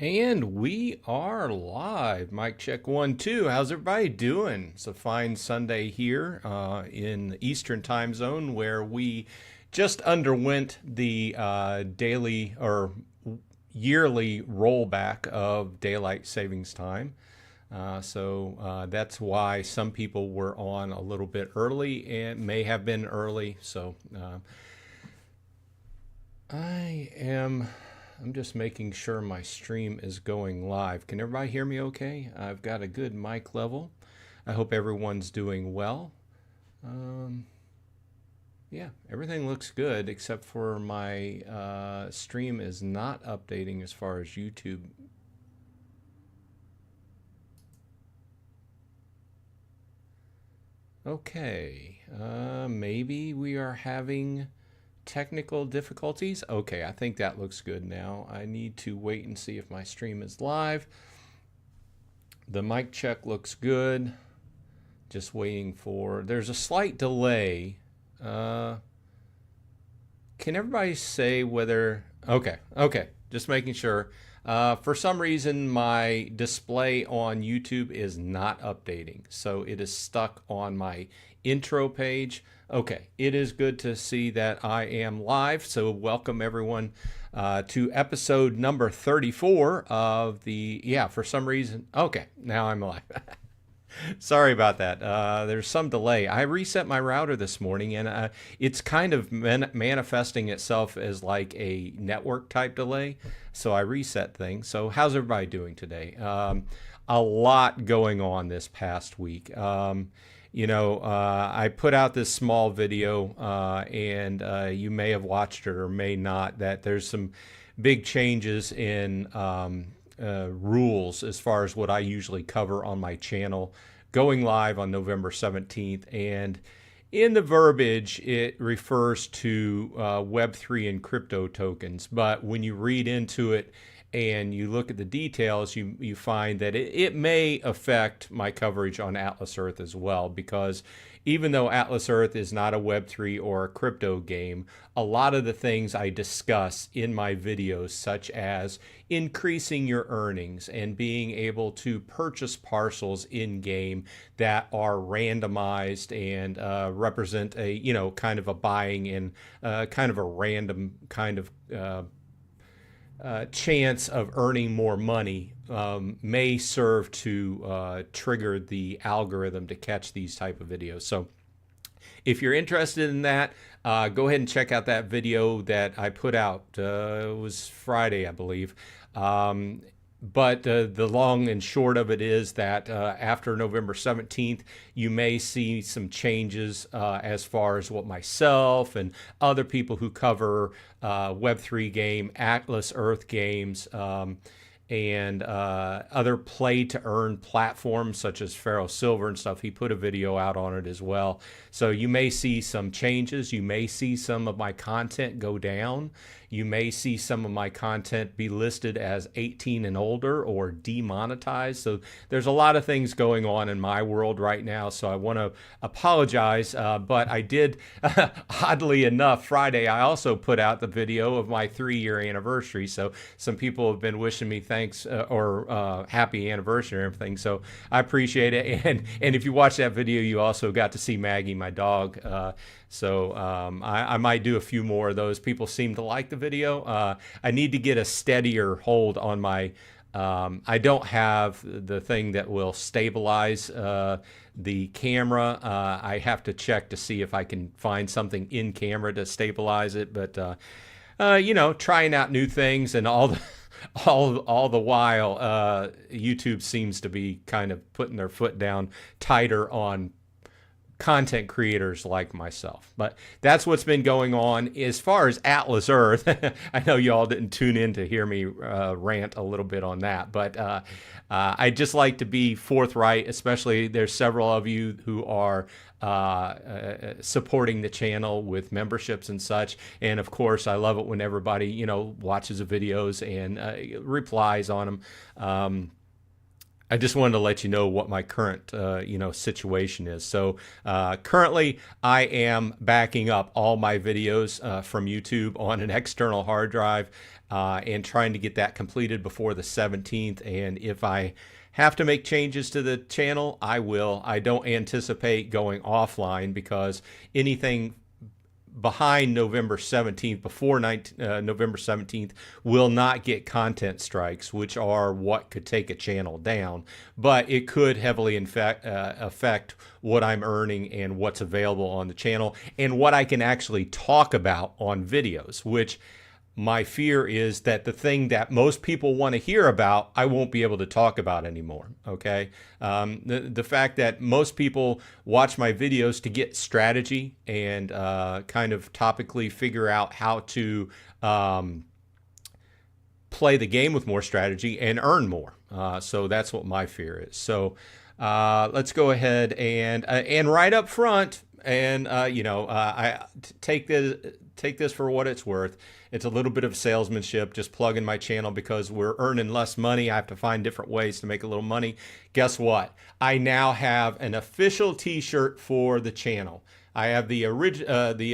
And we are live. Mic check 1, 2. How's everybody doing? It's a fine Sunday here in the Eastern time zone where we just underwent the daily or yearly rollback of daylight savings time. So that's why some people were on a little bit early and may have been early. So I'm just making sure my stream is going live. Can everybody hear me okay? I've got a good mic level. I hope everyone's doing well. Yeah, everything looks good except for my stream is not updating as far as YouTube. Okay, maybe we are having technical difficulties. Okay, I think that looks good now. I need to wait and see if my stream is live. The mic check looks good. Just waiting for, there's a slight delay. Can everybody say whether, okay, just making sure. For some reason, my display on YouTube is not updating. So it is stuck on my intro page. Okay, it is good to see that I am live. So welcome everyone to episode number 34 of the, for some reason, okay, now I'm live. Sorry about that. There's some delay. I reset my router this morning and it's kind of manifesting itself as like a network type delay. So I reset things. So how's everybody doing today? A lot going on this past week. I put out this small video and you may have watched it or may not, that there's some big changes in rules as far as what I usually cover on my channel going live on November 17th. And in the verbiage, it refers to Web3 and crypto tokens. But when you read into it and you look at the details, you find that it may affect my coverage on Atlas Earth as well, because even though Atlas Earth is not a Web3 or a crypto game, a lot of the things I discuss in my videos, such as increasing your earnings and being able to purchase parcels in game that are randomized and represent a, kind of a buying and kind of a random kind of chance of earning more money may serve to trigger the algorithm to catch these type of videos. So if you're interested in that, go ahead and check out that video that I put out. It was Friday, I believe. But the long and short of it is that after November 17th, you may see some changes as far as what myself and other people who cover Web3 game, Atlas Earth games, and other play to earn platforms such as Pharaoh Silver and stuff. He put a video out on it as well. So you may see some changes. You may see some of my content go down. You may see some of my content be listed as 18 and older or demonetized. So there's a lot of things going on in my world right now. So I want to apologize. But I did, oddly enough, Friday, I also put out the video of my 3-year anniversary. So some people have been wishing me thanks or happy anniversary and everything. So I appreciate it. And if you watch that video, you also got to see Maggie, my dog. So I might do a few more of those. People seem to like the video. I need to get a steadier hold on my, I don't have the thing that will stabilize the camera. I have to check to see if I can find something in camera to stabilize it. But, trying out new things and all the while, YouTube seems to be kind of putting their foot down tighter on content creators like myself. But that's what's been going on. As far as Atlas Earth, I know y'all didn't tune in to hear me rant a little bit on that, but I just like to be forthright, especially there's several of you who are supporting the channel with memberships and such. And of course, I love it when everybody, watches the videos and replies on them. I just wanted to let you know what my current, situation is. So currently, I am backing up all my videos from YouTube on an external hard drive and trying to get that completed before the 17th. And if I have to make changes to the channel, I will. I don't anticipate going offline because anything behind November 17th, before November 17th, will not get content strikes, which are what could take a channel down. But it could heavily affect what I'm earning and what's available on the channel and what I can actually talk about on videos, which my fear is that the thing that most people want to hear about, I won't be able to talk about anymore. Okay. The fact that most people watch my videos to get strategy and kind of topically figure out how to play the game with more strategy and earn more. So that's what my fear is. So let's go ahead and right up front, and I take this for what it's worth. It's a little bit of salesmanship, just plugging my channel because we're earning less money. I have to find different ways to make a little money. Guess what? I now have an official t-shirt for the channel. I have the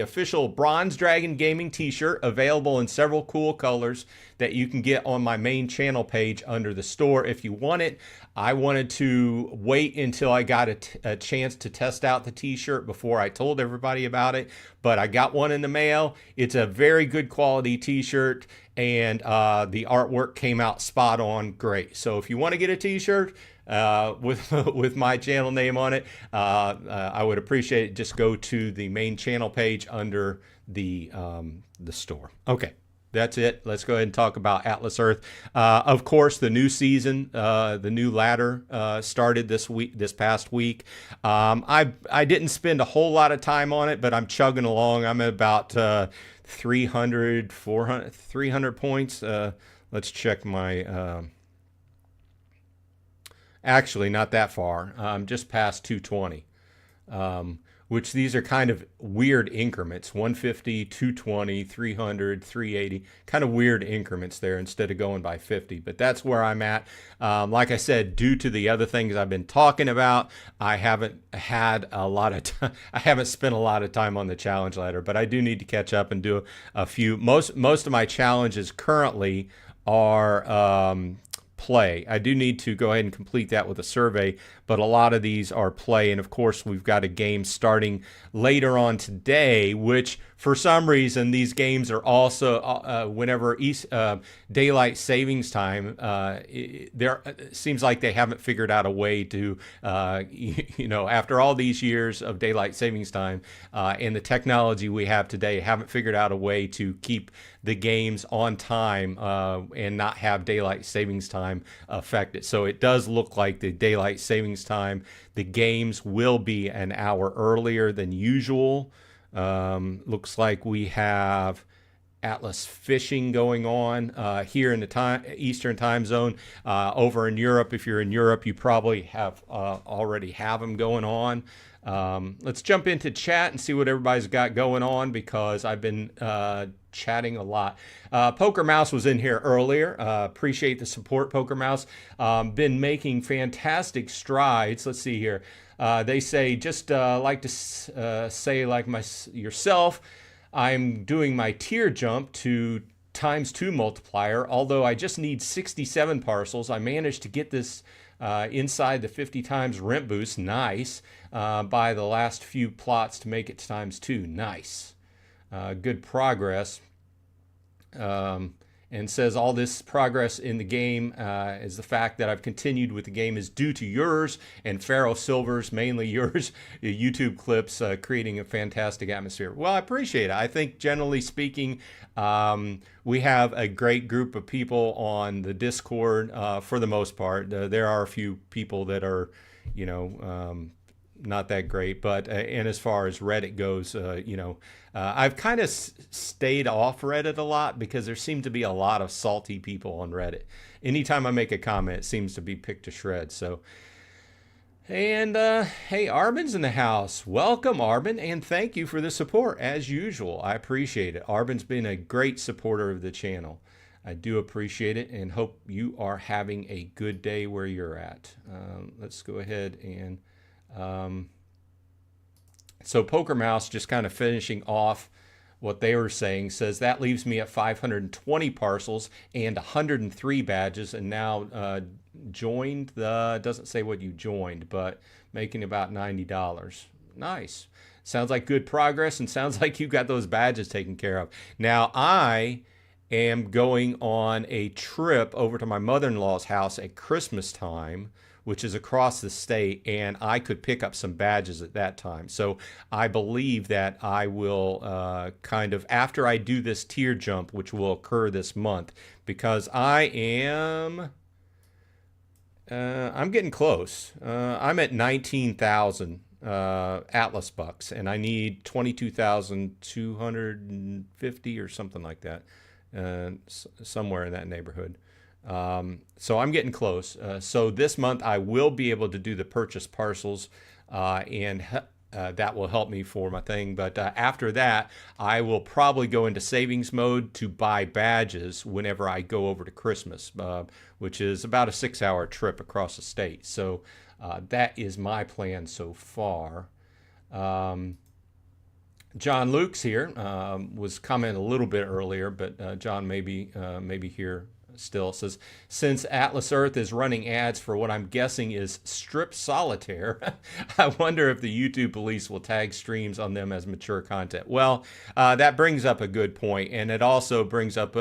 official Bronze Dragon Gaming t-shirt available in several cool colors that you can get on my main channel page under the store if you want it. I wanted to wait until I got a chance to test out the t-shirt before I told everybody about it, but I got one in the mail. It's a very good quality t-shirt, and the artwork came out spot on great. So if you want to get a t-shirt with my channel name on it, I would appreciate it. Just go to the main channel page under the store. Okay. That's it. Let's go ahead and talk about Atlas Earth. Of course, the new season, the new ladder started this past week. I didn't spend a whole lot of time on it, but I'm chugging along. I'm at about 300 points. Let's check my... actually, not that far. I'm just past 220. Which these are kind of weird increments, 150, 220, 300, 380, kind of weird increments there instead of going by 50. But that's where I'm at. Like I said, due to the other things I've been talking about, I haven't had a lot of time. I haven't spent a lot of time on the challenge ladder, but I do need to catch up and do a few. Most of my challenges currently are play. I do need to go ahead and complete that with a survey, but a lot of these are play. And of course, we've got a game starting later on today, which for some reason, these games are also whenever daylight savings time, it seems like they haven't figured out a way to, after all these years of daylight savings time and the technology we have today, haven't figured out a way to keep the games on time and not have daylight savings time affect it. So it does look like the daylight savings time, the games will be an hour earlier than usual. Looks like we have Atlas fishing going on here in the Eastern time zone. Over in Europe, if you're in Europe, you probably have already have them going on. Let's jump into chat and see what everybody's got going on because I've been chatting a lot. Poker Mouse was in here earlier. Appreciate the support, Poker Mouse. Been making fantastic strides. Let's see here. They say, just like to say like yourself, I'm doing my tier jump to ×2 multiplier. Although I just need 67 parcels, I managed to get this inside the 50 times rent boost. Nice. By the last few plots to make it ×2. Nice. Good progress. And says all this progress in the game is the fact that I've continued with the game is due to yours and Pharaoh Silver's, mainly yours, YouTube clips creating a fantastic atmosphere. Well, I appreciate it. I think generally speaking, we have a great group of people on the Discord for the most part. There are a few people that are, not that great, but and as far as Reddit goes, I've kind of stayed off Reddit a lot because there seem to be a lot of salty people on Reddit. Anytime I make a comment, it seems to be picked to shreds. So, and hey, Arbin's in the house. Welcome, Arbin, and thank you for the support as usual. I appreciate it. Arbin's been a great supporter of the channel. I do appreciate it and hope you are having a good day where you're at. Let's go ahead and so Poker Mouse, just kind of finishing off what they were saying, says that leaves me at 520 parcels and 103 badges, and now joined the, doesn't say what you joined, but making about $90. Nice. Sounds like good progress, and sounds like you got those badges taken care of. Now I am going on a trip over to my mother-in-law's house at Christmas time, which is across the state, and I could pick up some badges at that time. So I believe that I will kind of, after I do this tier jump, which will occur this month, because I'm getting close. I'm at 19,000 Atlas bucks, and I need 22,250 or something like that, somewhere in that neighborhood. So I'm getting close. So this month I will be able to do the purchase parcels, and that will help me for my thing. But after that, I will probably go into savings mode to buy badges whenever I go over to Christmas, which is about a 6-hour trip across the state. So that is my plan so far. John Luke's here, was commenting a little bit earlier, but John maybe here still. Says, since Atlas Earth is running ads for what I'm guessing is strip solitaire, I wonder if the YouTube police will tag streams on them as mature content. Well, that brings up a good point, and it also brings up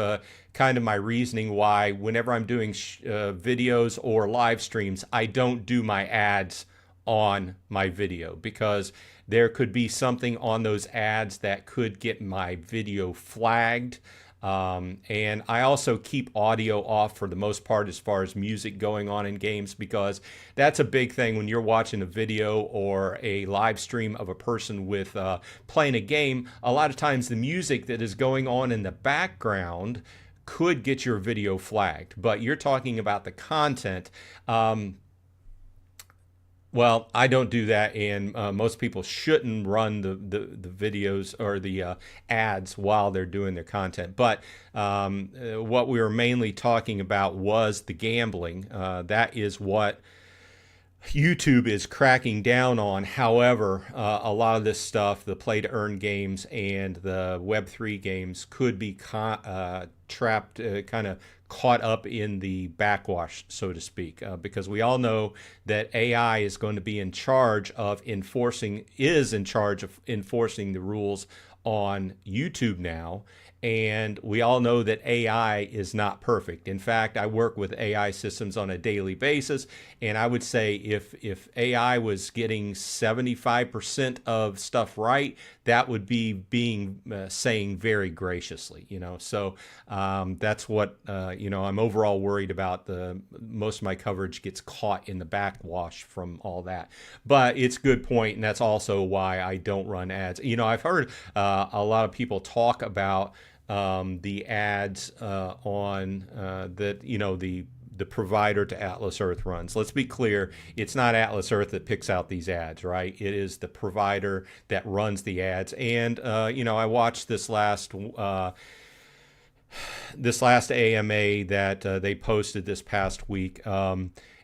kind of my reasoning why whenever I'm doing videos or live streams, I don't do my ads on my video, because there could be something on those ads that could get my video flagged. And I also keep audio off for the most part as far as music going on in games, because that's a big thing when you're watching a video or a live stream of a person with playing a game. A lot of times the music that is going on in the background could get your video flagged, but you're talking about the content. Well, I don't do that, and most people shouldn't run the videos or the ads while they're doing their content. But what we were mainly talking about was the gambling. That is what YouTube is cracking down on. However, a lot of this stuff, the play-to-earn games and the Web3 games, could be trapped, kind of caught up in the backwash, so to speak, because we all know that AI is going to be in charge of enforcing the rules on YouTube now. And we all know that AI is not perfect. In fact, I work with AI systems on a daily basis, and I would say if AI was getting 75% of stuff right, that would be being saying very graciously, So that's what I'm overall worried about. Most of my coverage gets caught in the backwash from all that. But it's a good point, and that's also why I don't run ads. I've heard a lot of people talk about the ads on that the provider to Atlas Earth runs. Let's be clear, it's not Atlas Earth that picks out these ads, right? It is the provider that runs the ads. And I watched this last AMA that they posted this past week,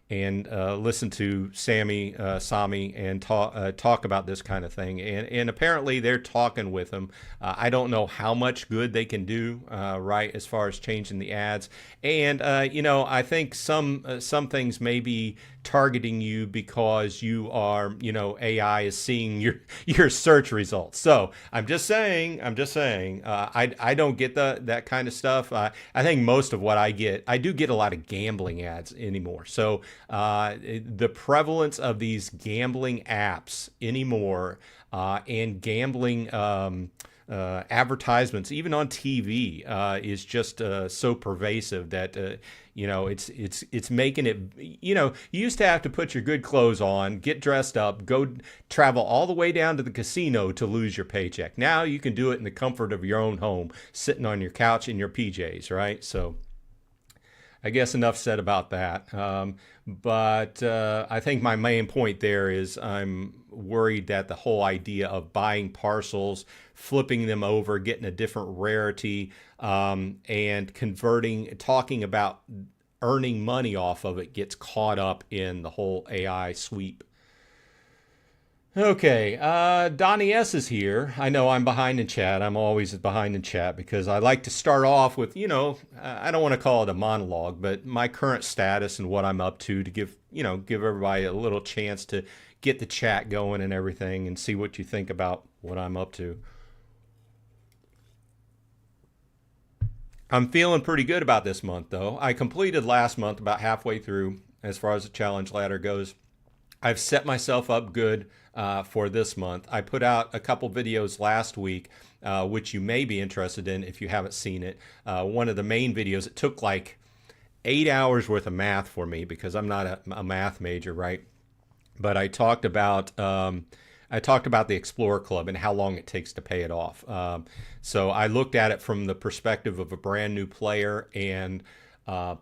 and listen to Sami and talk about this kind of thing. And apparently they're talking with him. I don't know how much good they can do, right, as far as changing the ads. And, I think some things may be targeting you because you are, AI is seeing your search results. So I'm just saying, I don't get that kind of stuff. I think most of what I do get a lot of gambling ads anymore. So the prevalence of these gambling apps anymore, and gambling advertisements, even on TV, is just so pervasive that it's making it. You used to have to put your good clothes on, get dressed up, go travel all the way down to the casino to lose your paycheck. Now you can do it in the comfort of your own home, sitting on your couch in your PJs, right? So I guess enough said about that. But I think my main point there is I'm worried that the whole idea of buying parcels, flipping them over, getting a different rarity, and converting, talking about earning money off of it gets caught up in the whole AI sweep. Okay, Donnie S is here. I know I'm behind in chat. I'm always behind in chat because I like to start off with, I don't want to call it a monologue, but my current status and what I'm up to give, give everybody a little chance to get the chat going and everything and see what you think about what I'm up to. I'm feeling pretty good about this month, though. I completed last month about halfway through as far as the challenge ladder goes. I've set myself up good for this month. I put out a couple videos last week, which you may be interested in if you haven't seen it. One of the main videos, it took like 8 hours worth of math for me because I'm not a math major, right? But I talked about the Explorer Club and how long it takes to pay it off. So I looked at it from the perspective of a brand new player and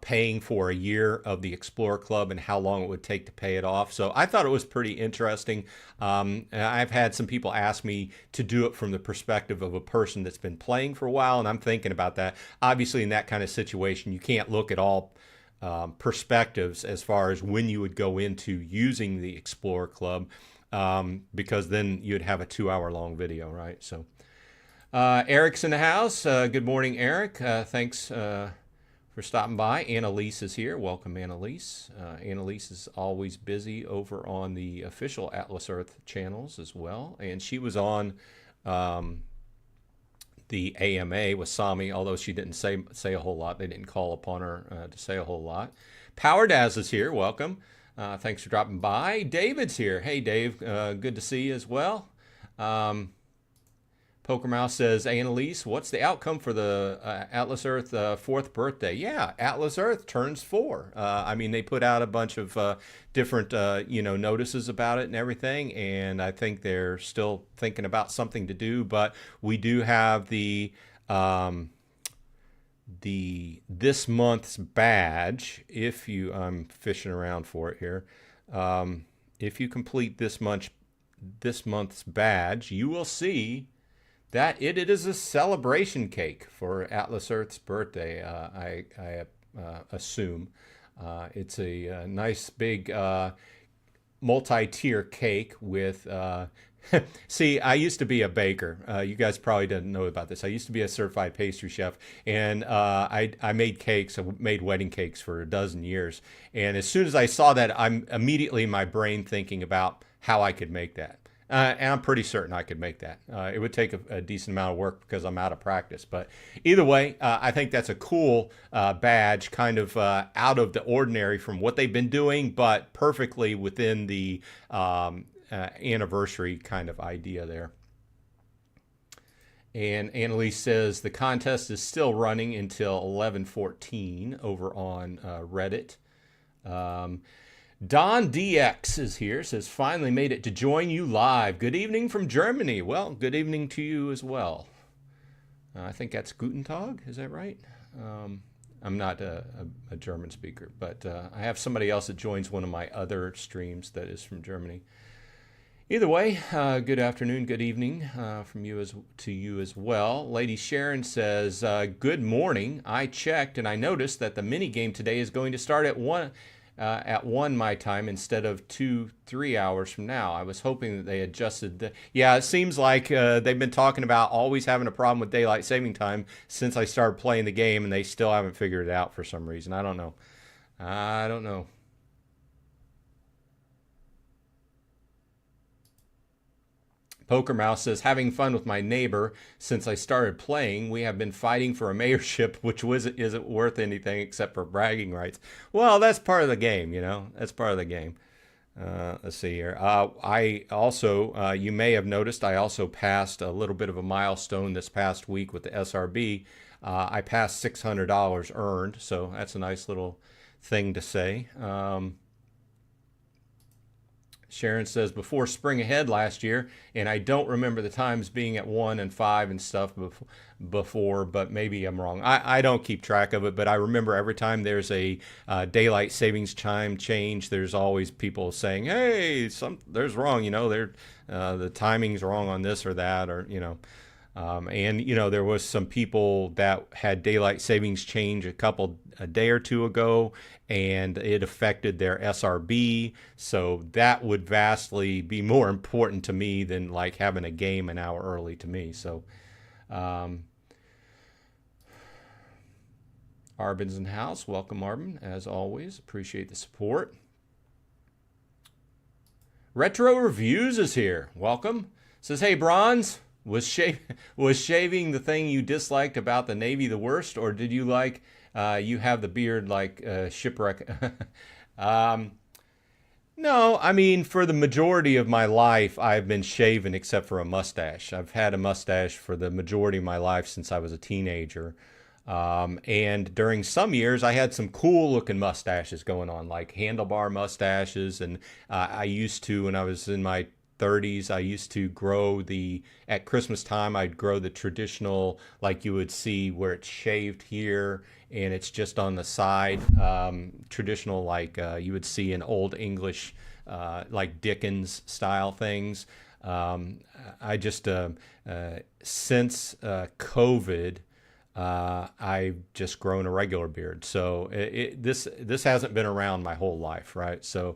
paying for a year of the Explorer Club and how long it would take to pay it off. So I thought it was pretty interesting. I've had some people ask me to do it from the perspective of a person that's been playing for a while, and I'm thinking about that. Obviously, in that kind of situation, you can't look at all perspectives as far as when you would go into using the Explorer Club, because then you'd have a 2-hour long video, right? So Eric's in the house. Good morning, Eric. Thanks for stopping by. Annalise is here. Welcome, Annalise. Annalise is always busy over on the official Atlas Earth channels as well. And she was on the AMA with Sami, although she didn't say a whole lot. They didn't call upon her to say a whole lot. Power Daz is here. Welcome. Thanks for dropping by. David's here. Hey, Dave. Good to see you as well. Poker Mouse says, Annalise, what's the outcome for the Atlas Earth 4th birthday? Yeah, Atlas Earth turns 4. I mean, they put out a bunch of different, notices about it and everything, and I think they're still thinking about something to do. But we do have the this month's badge. I'm fishing around for it here. If you complete this month's badge, you will see that it is a celebration cake for Atlas Earth's birthday. I assume it's a nice big multi-tier cake with. See, I used to be a baker. You guys probably didn't know about this. I used to be a certified pastry chef, and I made cakes. I made wedding cakes for a dozen years. And as soon as I saw that, I'm immediately in my brain thinking about how I could make that. And I'm pretty certain I could make that. It would take a decent amount of work because I'm out of practice. But either way, I think that's a cool badge, kind of out of the ordinary from what they've been doing, but perfectly within the anniversary kind of idea there. And Annalise says the contest is still running until 11/14 over on Reddit. Don DX is here, says, finally made it to join you live. Good evening from Germany. Well, good evening to you as well. I think that's Guten Tag. Is that right? I'm not a German speaker, but I have somebody else that joins one of my other streams that is from Germany. Either way, good afternoon, good evening from you to you as well. Lady Sharon says, good morning. I checked and I noticed that the mini game today is going to start at 1 my time instead of 2-3 hours from now. I was hoping that they adjusted yeah, it seems like they've been talking about always having a problem with daylight saving time since I started playing the game, and they still haven't figured it out for some reason. I don't know. Poker Mouse says, having fun with my neighbor since I started playing. We have been fighting for a mayorship, which isn't worth anything except for bragging rights. Well, that's part of the game, That's part of the game. Let's see here. I also, you may have noticed, I also passed a little bit of a milestone this past week with the SRB. I passed $600 earned, so that's a nice little thing to say. Sharon says, before spring ahead last year, and I don't remember the times being at 1 and 5 and stuff before, but maybe I'm wrong. I don't keep track of it, but I remember every time there's a daylight savings time change, there's always people saying, hey, there's wrong, the timing's wrong on this or that, or, and there was some people that had daylight savings change a day or two ago, and it affected their SRB. So that would vastly be more important to me than like having a game an hour early to me. So, Arbin's in the house. Welcome, Arbin, as always. Appreciate the support. Retro Reviews is here. Welcome. Says, hey, Bronze. Was shaving the thing you disliked about the Navy the worst, or did you like you have the beard like shipwreck? No, I mean, for the majority of my life, I've been shaven except for a mustache. I've had a mustache for the majority of my life since I was a teenager. And during some years, I had some cool looking mustaches going on, like handlebar mustaches. And I used to, when I was in my 30s, I used to grow at Christmas time, I'd grow the traditional, like you would see where it's shaved here and it's just on the side, traditional like you would see in Old English, like Dickens style things. I just, since COVID, I've just grown a regular beard. So this hasn't been around my whole life, right? So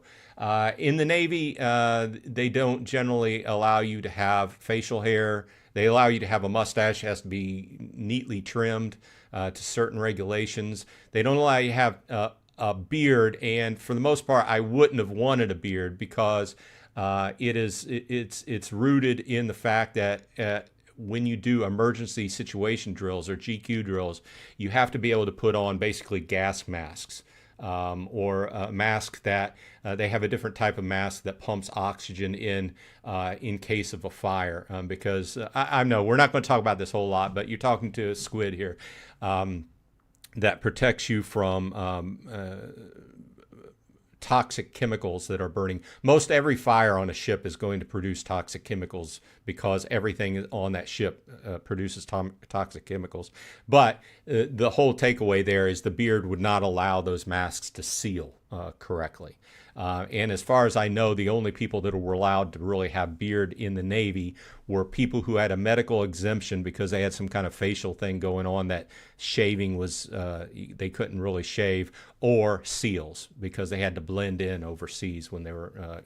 in the Navy, they don't generally allow you to have facial hair. They allow you to have a mustache. It has to be neatly trimmed to certain regulations. They don't allow you to have a beard. And for the most part, I wouldn't have wanted a beard because it's rooted in the fact that when you do emergency situation drills or GQ drills, you have to be able to put on basically gas masks, or a mask that they have a different type of mask that pumps oxygen in case of a fire. Because I know we're not going to talk about this whole lot, but you're talking to a squid here that protects you from toxic chemicals that are burning. Most every fire on a ship is going to produce toxic chemicals because everything on that ship produces toxic chemicals. But the whole takeaway there is the beard would not allow those masks to seal correctly. And as far as I know, the only people that were allowed to really have beard in the Navy were people who had a medical exemption because they had some kind of facial thing going on that shaving was, they couldn't really shave, or SEALs because they had to blend in overseas when they were,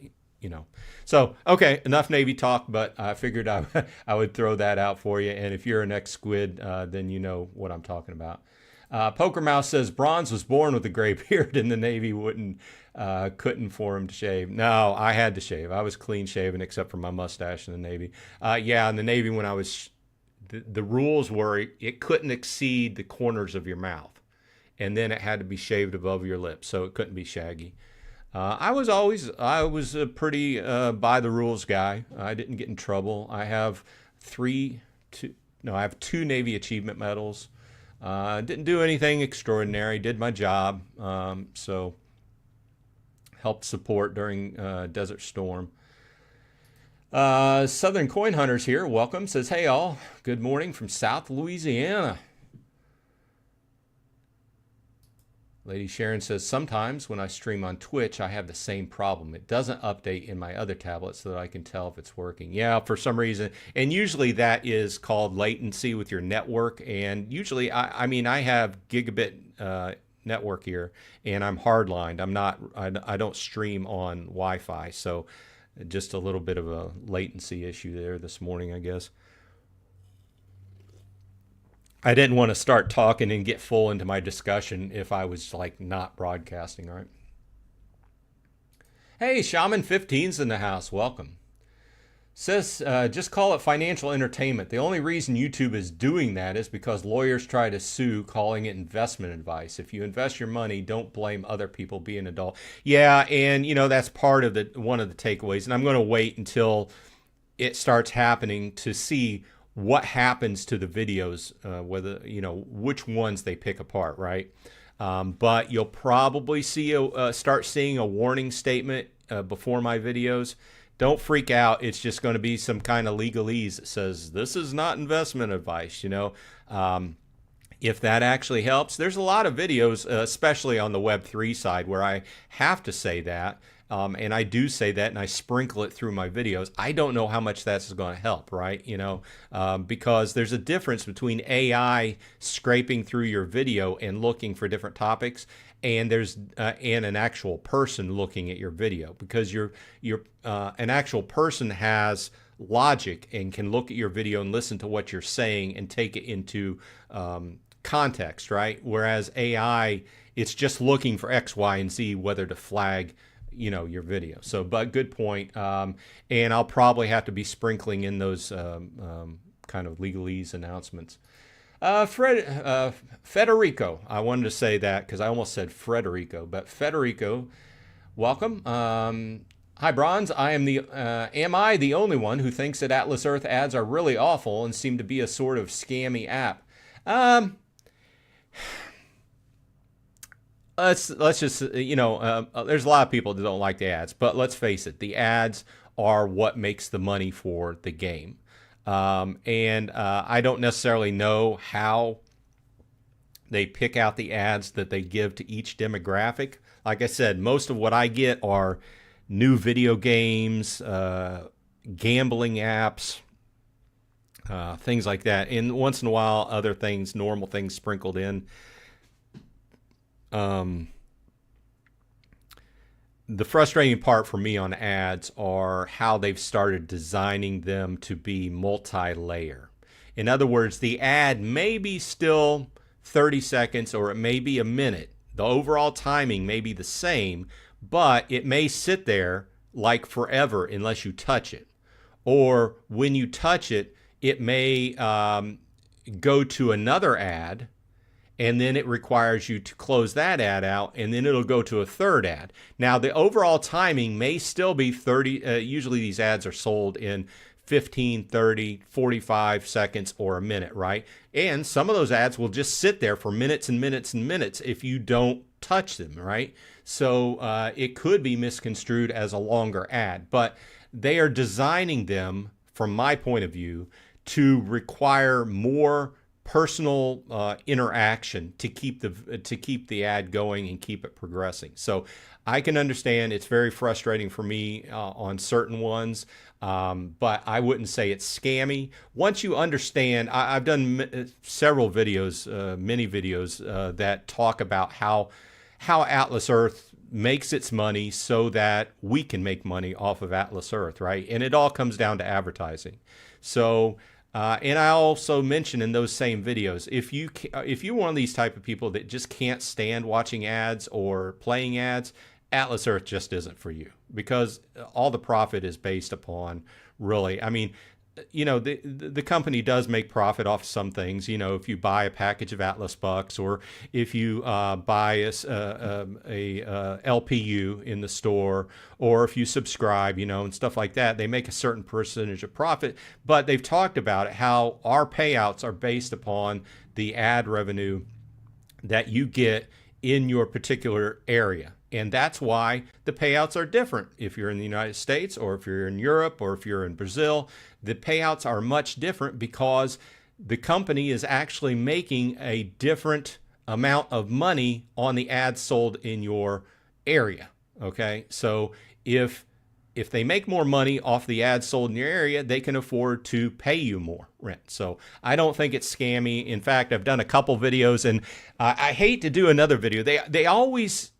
So, okay, enough Navy talk, but I figured I would throw that out for you. And if you're an ex-squid, then you know what I'm talking about. Poker Mouse says Bronze was born with a gray beard and the Navy couldn't for him to shave. No, I had to shave. I was clean shaven except for my mustache in the Navy. In the Navy when I was, the rules were it couldn't exceed the corners of your mouth, and then it had to be shaved above your lips, so it couldn't be shaggy. I was a pretty by the rules guy. I didn't get in trouble. I have I have 2 Navy Achievement Medals. Didn't do anything extraordinary, did my job, so helped support during Desert Storm. Southern Coin Hunters here, welcome, says, hey all, good morning from South Louisiana. Lady Sharon says, sometimes when I stream on Twitch, I have the same problem. It doesn't update in my other tablet so that I can tell if it's working. Yeah, for some reason. And usually that is called latency with your network. And usually, I have gigabit network here, and I'm hardlined. I don't stream on Wi-Fi. So just a little bit of a latency issue there this morning, I guess. I didn't want to start talking and get full into my discussion if I was like not broadcasting, right? Hey, Shaman 15's in the house. Welcome. Says, just call it financial entertainment. The only reason YouTube is doing that is because lawyers try to sue, calling it investment advice. If you invest your money, don't blame other people. Be an adult. Yeah, and that's part of one of the takeaways. And I'm going to wait until it starts happening to see what happens to the videos, whether, which ones they pick apart, right? But you'll probably start seeing a warning statement before my videos, don't freak out. It's just going to be some kind of legalese that says this is not investment advice, you know. If that actually helps, there's a lot of videos, especially on the Web3 side, where I have to say that. And I do say that, and I sprinkle it through my videos. I don't know how much that's going to help, right? You know, because there's a difference between AI scraping through your video and looking for different topics, and there's and an actual person looking at your video, because an actual person has logic and can look at your video and listen to what you're saying and take it into context, right? Whereas AI, it's just looking for X, Y, and Z, whether to flag, you know, your video. So, but good point. And I'll probably have to be sprinkling in those kind of legalese announcements. Federico, I wanted to say that because I almost said Frederico, but Federico, welcome. Hi, Bronze. Am I the only one who thinks that Atlas Earth ads are really awful and seem to be a sort of scammy app? Let's just, you know, there's a lot of people that don't like the ads, but let's face it, the ads are what makes the money for the game. And I don't necessarily know how they pick out the ads that they give to each demographic. Like I said, most of what I get are new video games, gambling apps, things like that. And once in a while, other things, normal things sprinkled in. The frustrating part for me on ads are how they've started designing them to be multi-layer. In other words, the ad may be still 30 seconds or it may be a minute. The overall timing may be the same, but it may sit there like forever unless you touch it. Or when you touch it, it may go to another ad, and then it requires you to close that ad out, and then it'll go to a third ad. Now, the overall timing may still be 30. Usually these ads are sold in 15, 30, 45 seconds or a minute, right? And some of those ads will just sit there for minutes and minutes and minutes if you don't touch them, right? So it could be misconstrued as a longer ad, but they are designing them, from my point of view, to require more personal interaction to keep the ad going and keep it progressing. So I can understand it's very frustrating for me on certain ones, but I wouldn't say it's scammy. Once you understand, I've done several videos, many videos that talk about how Atlas Earth makes its money so that we can make money off of Atlas Earth, right? And it all comes down to advertising. So and I also mentioned in those same videos, if you're one of these type of people that just can't stand watching ads or playing ads, Atlas Earth just isn't for you, because all the profit is based upon, really, I mean, you know, the company does make profit off some things. You know, if you buy a package of Atlas bucks, or if you buy a LPU in the store, or if you subscribe, you know, and stuff like that, they make a certain percentage of profit. But they've talked about it, how our payouts are based upon the ad revenue that you get in your particular area. And that's why the payouts are different. If you're in the United States, or if you're in Europe, or if you're in Brazil, the payouts are much different, because the company is actually making a different amount of money on the ads sold in your area. Okay, so if they make more money off the ads sold in your area, they can afford to pay you more rent. So I don't think it's scammy. In fact, I've done a couple videos, and I hate to do another video. They always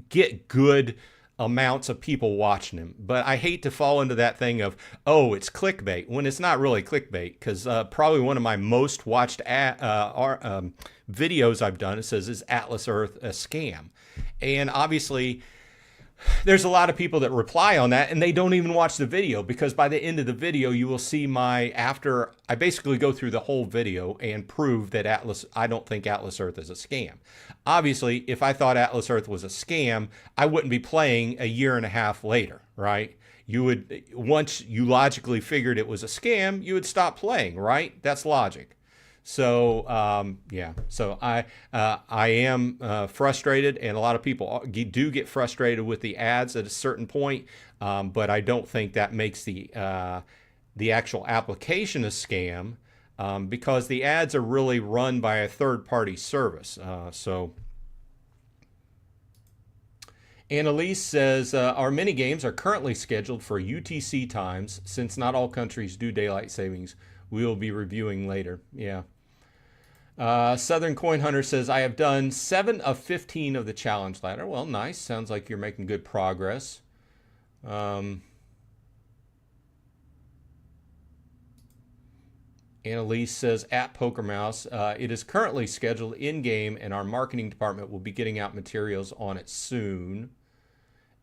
get good amounts of people watching them, but I hate to fall into that thing of, oh, it's clickbait, when it's not really clickbait, because probably one of my most watched videos I've done, it says, is Atlas Earth a scam? And obviously there's a lot of people that reply on that, and they don't even watch the video, because by the end of the video you will see after I basically go through the whole video and prove that I don't think Atlas Earth is a scam. Obviously, if I thought Atlas Earth was a scam, I wouldn't be playing a year and a half later, right? You would, once you logically figured it was a scam, you would stop playing, right? That's logic. So yeah, so I am frustrated, and a lot of people do get frustrated with the ads at a certain point, but I don't think that makes the actual application a scam, because the ads are really run by a third-party service. So Annalise says, our mini games are currently scheduled for UTC times. Since not all countries do daylight savings, we will be reviewing later. Yeah. Southern Coin Hunter says, I have done 7 of 15 of the challenge ladder. Well, nice. Sounds like you're making good progress. Annalise says, at PokerMouse, it is currently scheduled in-game, and our marketing department will be getting out materials on it soon.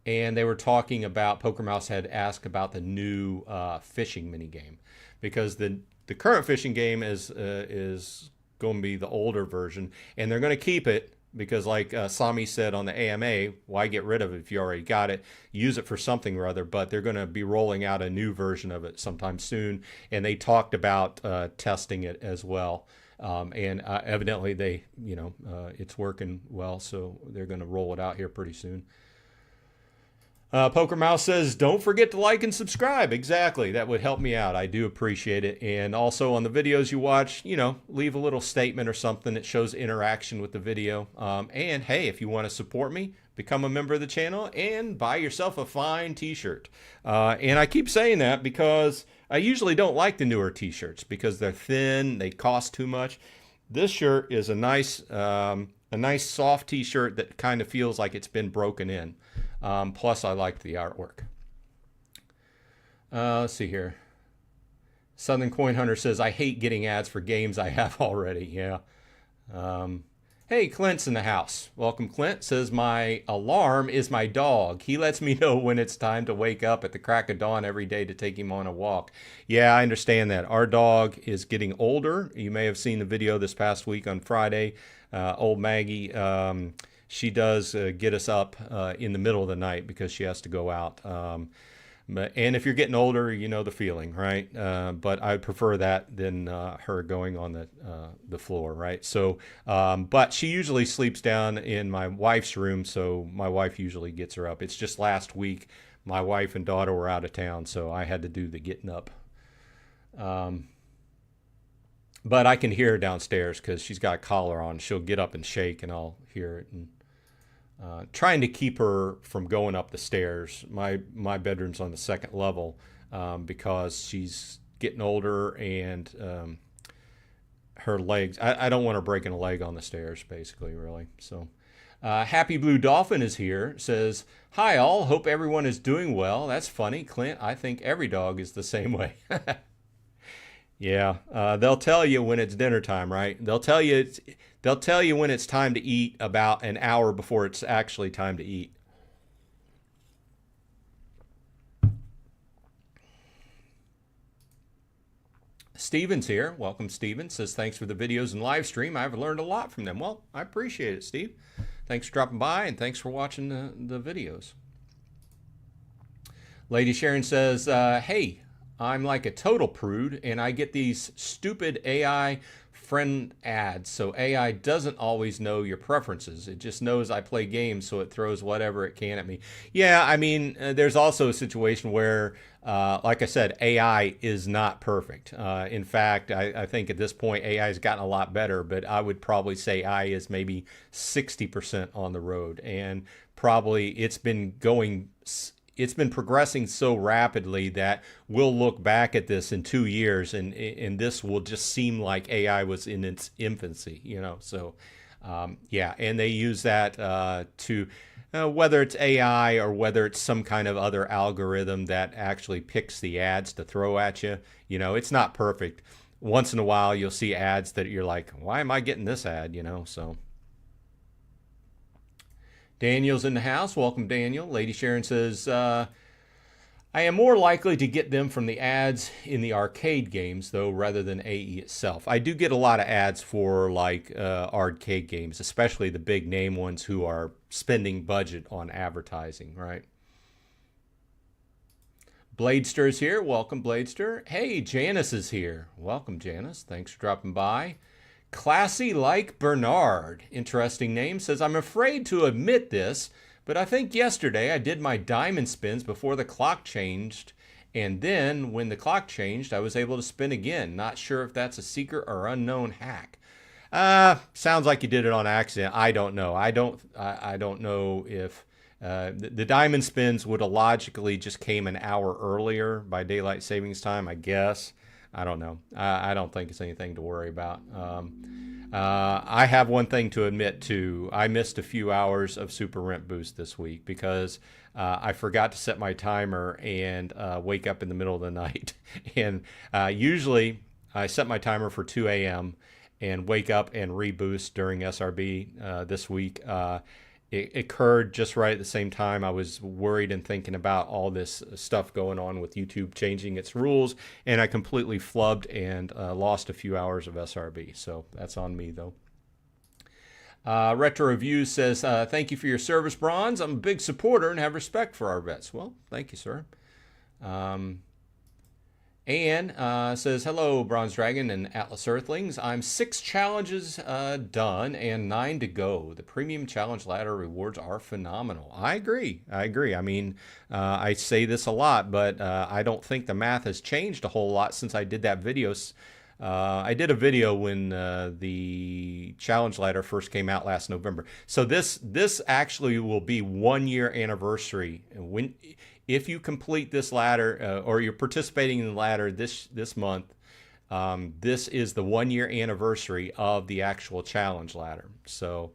And they were talking about, PokerMouse had asked about the new fishing minigame, because the current fishing game is going to be the older version, and they're going to keep it because, like Sami said on the AMA, why get rid of it if you already got it? Use it for something or other. But they're going to be rolling out a new version of it sometime soon, and they talked about testing it as well. And evidently they, it's working well, so they're going to roll it out here pretty soon. Poker Mouse says, don't forget to like and subscribe. Exactly. That would help me out. I do appreciate it. And also on the videos you watch, leave a little statement or something that shows interaction with the video. And hey, if you want to support me, become a member of the channel and buy yourself a fine t-shirt. And I keep saying that because I usually don't like the newer t-shirts because they're thin, they cost too much. This shirt is a nice soft t-shirt that kind of feels like it's been broken in. Plus, I like the artwork. Let's see here. Southern Coin Hunter says, I hate getting ads for games I have already. Yeah. Hey, Clint's in the house. Welcome, Clint. Says, my alarm is my dog. He lets me know when it's time to wake up at the crack of dawn every day to take him on a walk. Yeah, I understand that. Our dog is getting older. You may have seen the video this past week on Friday. Old Maggie, she does get us up in the middle of the night because she has to go out. And if you're getting older, you know the feeling, right? But I prefer that than her going on the floor, right? So, but she usually sleeps down in my wife's room, so my wife usually gets her up. It's just last week my wife and daughter were out of town, so I had to do the getting up. But I can hear her downstairs because she's got a collar on. She'll get up and shake, and I'll hear it. And trying to keep her from going up the stairs. My bedroom's on the second level because she's getting older, and her legs. I don't want her breaking a leg on the stairs, basically, really. So, Happy Blue Dolphin is here. Says, hi all. Hope everyone is doing well. That's funny, Clint. I think every dog is the same way. Yeah, they'll tell you when it's dinner time, right? They'll tell you when it's time to eat about an hour before it's actually time to eat. Steven's here. Welcome, Steven. Says, thanks for the videos and live stream. I've learned a lot from them. Well, I appreciate it, Steve. Thanks for dropping by, and thanks for watching the videos. Lady Sharon says, hey, I'm like a total prude, and I get these stupid AI friend ads. So AI doesn't always know your preferences. It just knows I play games, so it throws whatever it can at me. Yeah, I mean, there's also a situation where, like I said, AI is not perfect. In fact, I think at this point AI has gotten a lot better, but I would probably say AI is maybe 60% on the road, and probably it's been progressing so rapidly that we'll look back at this in 2 years and this will just seem like AI was in its infancy, So, yeah, and they use that to, whether it's AI or whether it's some kind of other algorithm that actually picks the ads to throw at you. It's not perfect. Once in a while, you'll see ads that you're like, why am I getting this ad? So. Daniel's in the house. Welcome, Daniel. Lady Sharon says, I am more likely to get them from the ads in the arcade games, though, rather than AE itself. I do get a lot of ads for, like, arcade games, especially the big name ones who are spending budget on advertising, right? Bladester's here. Welcome, Bladester. Hey, Janice is here. Welcome, Janice. Thanks for dropping by. Classy like Bernard, interesting name, says, I'm afraid to admit this, but I think yesterday I did my diamond spins before the clock changed, and then when the clock changed, I was able to spin again. Not sure if that's a secret or unknown hack. Sounds like you did it on accident. I don't know. I don't know if the diamond spins would have logically just came an hour earlier by daylight savings time, I guess. I don't know. I don't think it's anything to worry about. I have one thing to admit to. I missed a few hours of Super Rent Boost this week because I forgot to set my timer and wake up in the middle of the night. And usually I set my timer for 2 a.m. and wake up and reboost during SRB this week. It occurred just right at the same time. I was worried and thinking about all this stuff going on with YouTube changing its rules, and I completely flubbed and lost a few hours of SRB. So that's on me, though. Retro Review says, thank you for your service, Bronze. I'm a big supporter and have respect for our vets. Well, thank you, sir. Anne says, hello, Bronze Dragon and Atlas Earthlings. I'm 6 challenges done and 9 to go. The premium challenge ladder rewards are phenomenal. I agree. I mean, I say this a lot, but I don't think the math has changed a whole lot since I did that video. I did a video when the challenge ladder first came out last November. So this actually will be 1 year anniversary. And if you complete this ladder or you're participating in the ladder this month, this is the 1 year anniversary of the actual challenge ladder. So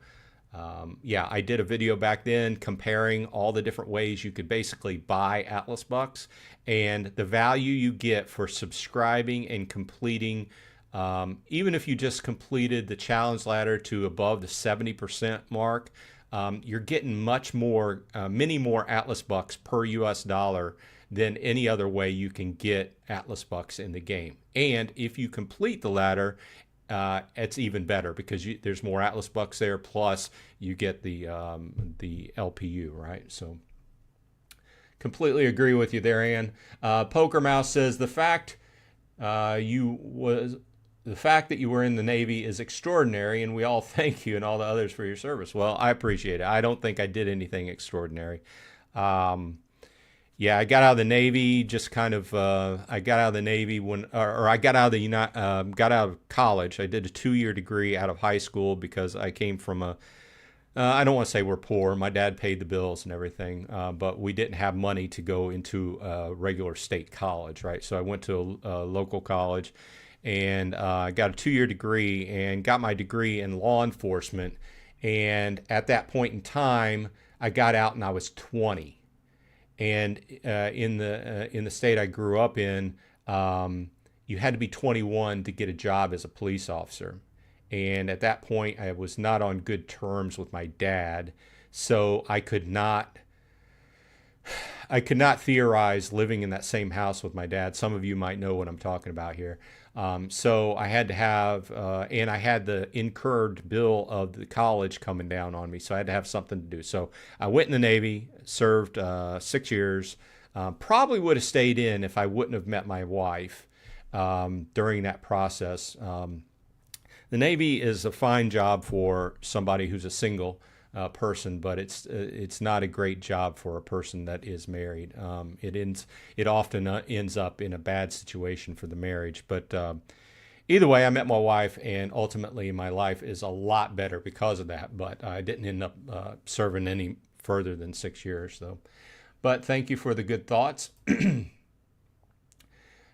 yeah, I did a video back then comparing all the different ways you could basically buy Atlas Bucks and the value you get for subscribing and completing. Even if you just completed the challenge ladder to above the 70% mark, you're getting much more, many more Atlas Bucks per US dollar than any other way you can get Atlas Bucks in the game. And if you complete the ladder, it's even better because there's more Atlas Bucks there, plus you get the LPU, right? So completely agree with you there, Ann. Poker Mouse says, the fact that you were in the Navy is extraordinary, and we all thank you and all the others for your service. Well, I appreciate it. I don't think I did anything extraordinary. Yeah, I got out of the Navy just kind of. I got out of the Navy I got out of got out of college. I did a 2-year degree out of high school because I came from I don't want to say we're poor. My dad paid the bills and everything, but we didn't have money to go into a regular state college, right? So I went to a local college and got a 2-year degree and got my degree in law enforcement. And at that point in time, I got out and I was 20. And in the state I grew up in, you had to be 21 to get a job as a police officer. And at that point, I was not on good terms with my dad, so I could not theorize living in that same house with my dad. Some of you might know what I'm talking about here. So I had to have, and I had the incurred bill of the college coming down on me. So I had to have something to do. So I went in the Navy, served 6 years, probably would have stayed in if I wouldn't have met my wife during that process. The Navy is a fine job for somebody who's a single person, but it's not a great job for a person that is married. It often ends up in a bad situation for the marriage. But either way, I met my wife, and ultimately my life is a lot better because of that. But I didn't end up serving any further than 6 years, though. But thank you for the good thoughts.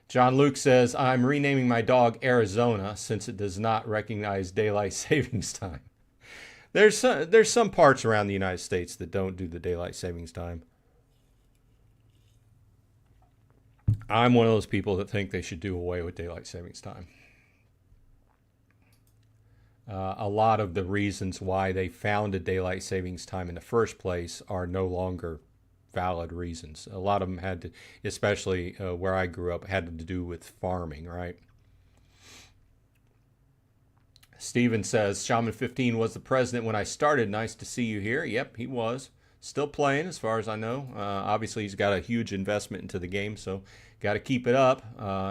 John Luke says, I'm renaming my dog Arizona since it does not recognize daylight savings time. There's some parts around the United States that don't do the daylight savings time. I'm one of those people that think they should do away with daylight savings time. A lot of the reasons why they founded daylight savings time in the first place are no longer valid reasons. A lot of them had to, especially where I grew up, had to do with farming, right? Steven says, Shaman 15 was the president when I started. Nice to see you here. Yep, he was. Still playing, as far as I know. Obviously, he's got a huge investment into the game, so got to keep it up.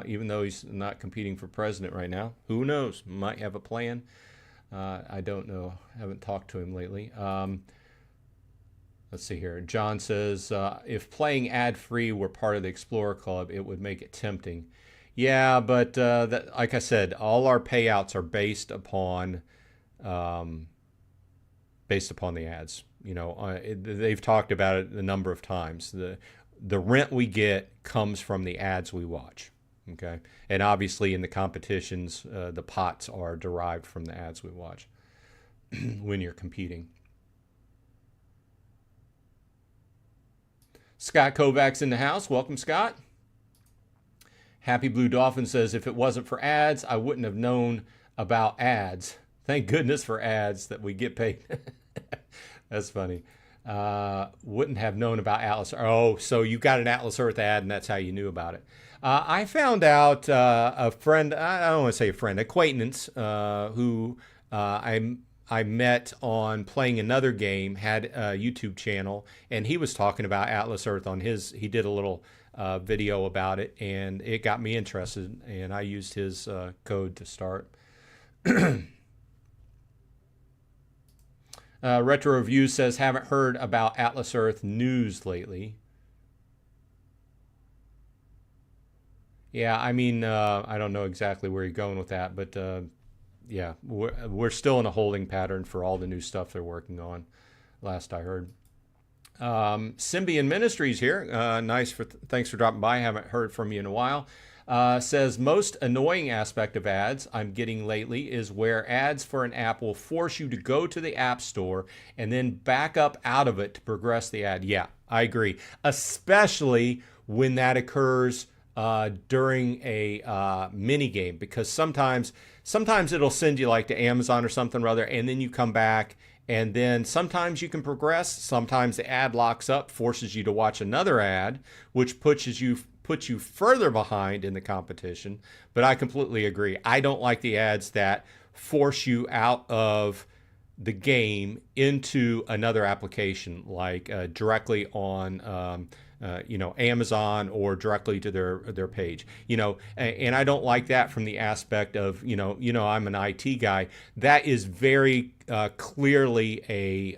Even though he's not competing for president right now, who knows? Might have a plan. I don't know. Haven't talked to him lately. Let's see here. John says, if playing ad-free were part of the Explorer Club, it would make it tempting. Yeah, but like I said, all our payouts are based upon the ads. They've talked about it a number of times. The rent we get comes from the ads we watch. Okay, and obviously in the competitions, the pots are derived from the ads we watch when you're competing. Scott Kovacs in the house. Welcome, Scott. Happy Blue Dolphin says, if it wasn't for ads, I wouldn't have known about ads. Thank goodness for ads that we get paid. That's funny. Wouldn't have known about Atlas. Oh, so you got an Atlas Earth ad and that's how you knew about it. I found out a friend, I don't want to say a friend, acquaintance who I met on playing another game, had a YouTube channel, and he was talking about Atlas Earth on his, he did a little video about it, and it got me interested, and I used his code to start. Retro Review says, haven't heard about Atlas Earth news lately. Yeah, I mean, I don't know exactly where you're going with that, but yeah, we're still in a holding pattern for all the new stuff they're working on, last I heard. Symbian Ministries here. Thanks for dropping by. Haven't heard from you in a while. Says, most annoying aspect of ads I'm getting lately is where ads for an app will force you to go to the app store and then back up out of it to progress the ad. Yeah, I agree. Especially when that occurs during a mini game, because sometimes it'll send you like to Amazon or something rather, and then you come back, and then sometimes you can progress. Sometimes the ad locks up, forces you to watch another ad, which puts you further behind in the competition. But I completely agree. I don't like the ads that force you out of the game into another application, like directly on Amazon or directly to their page. And I don't like that from the aspect of, I'm an IT guy. That is very clearly a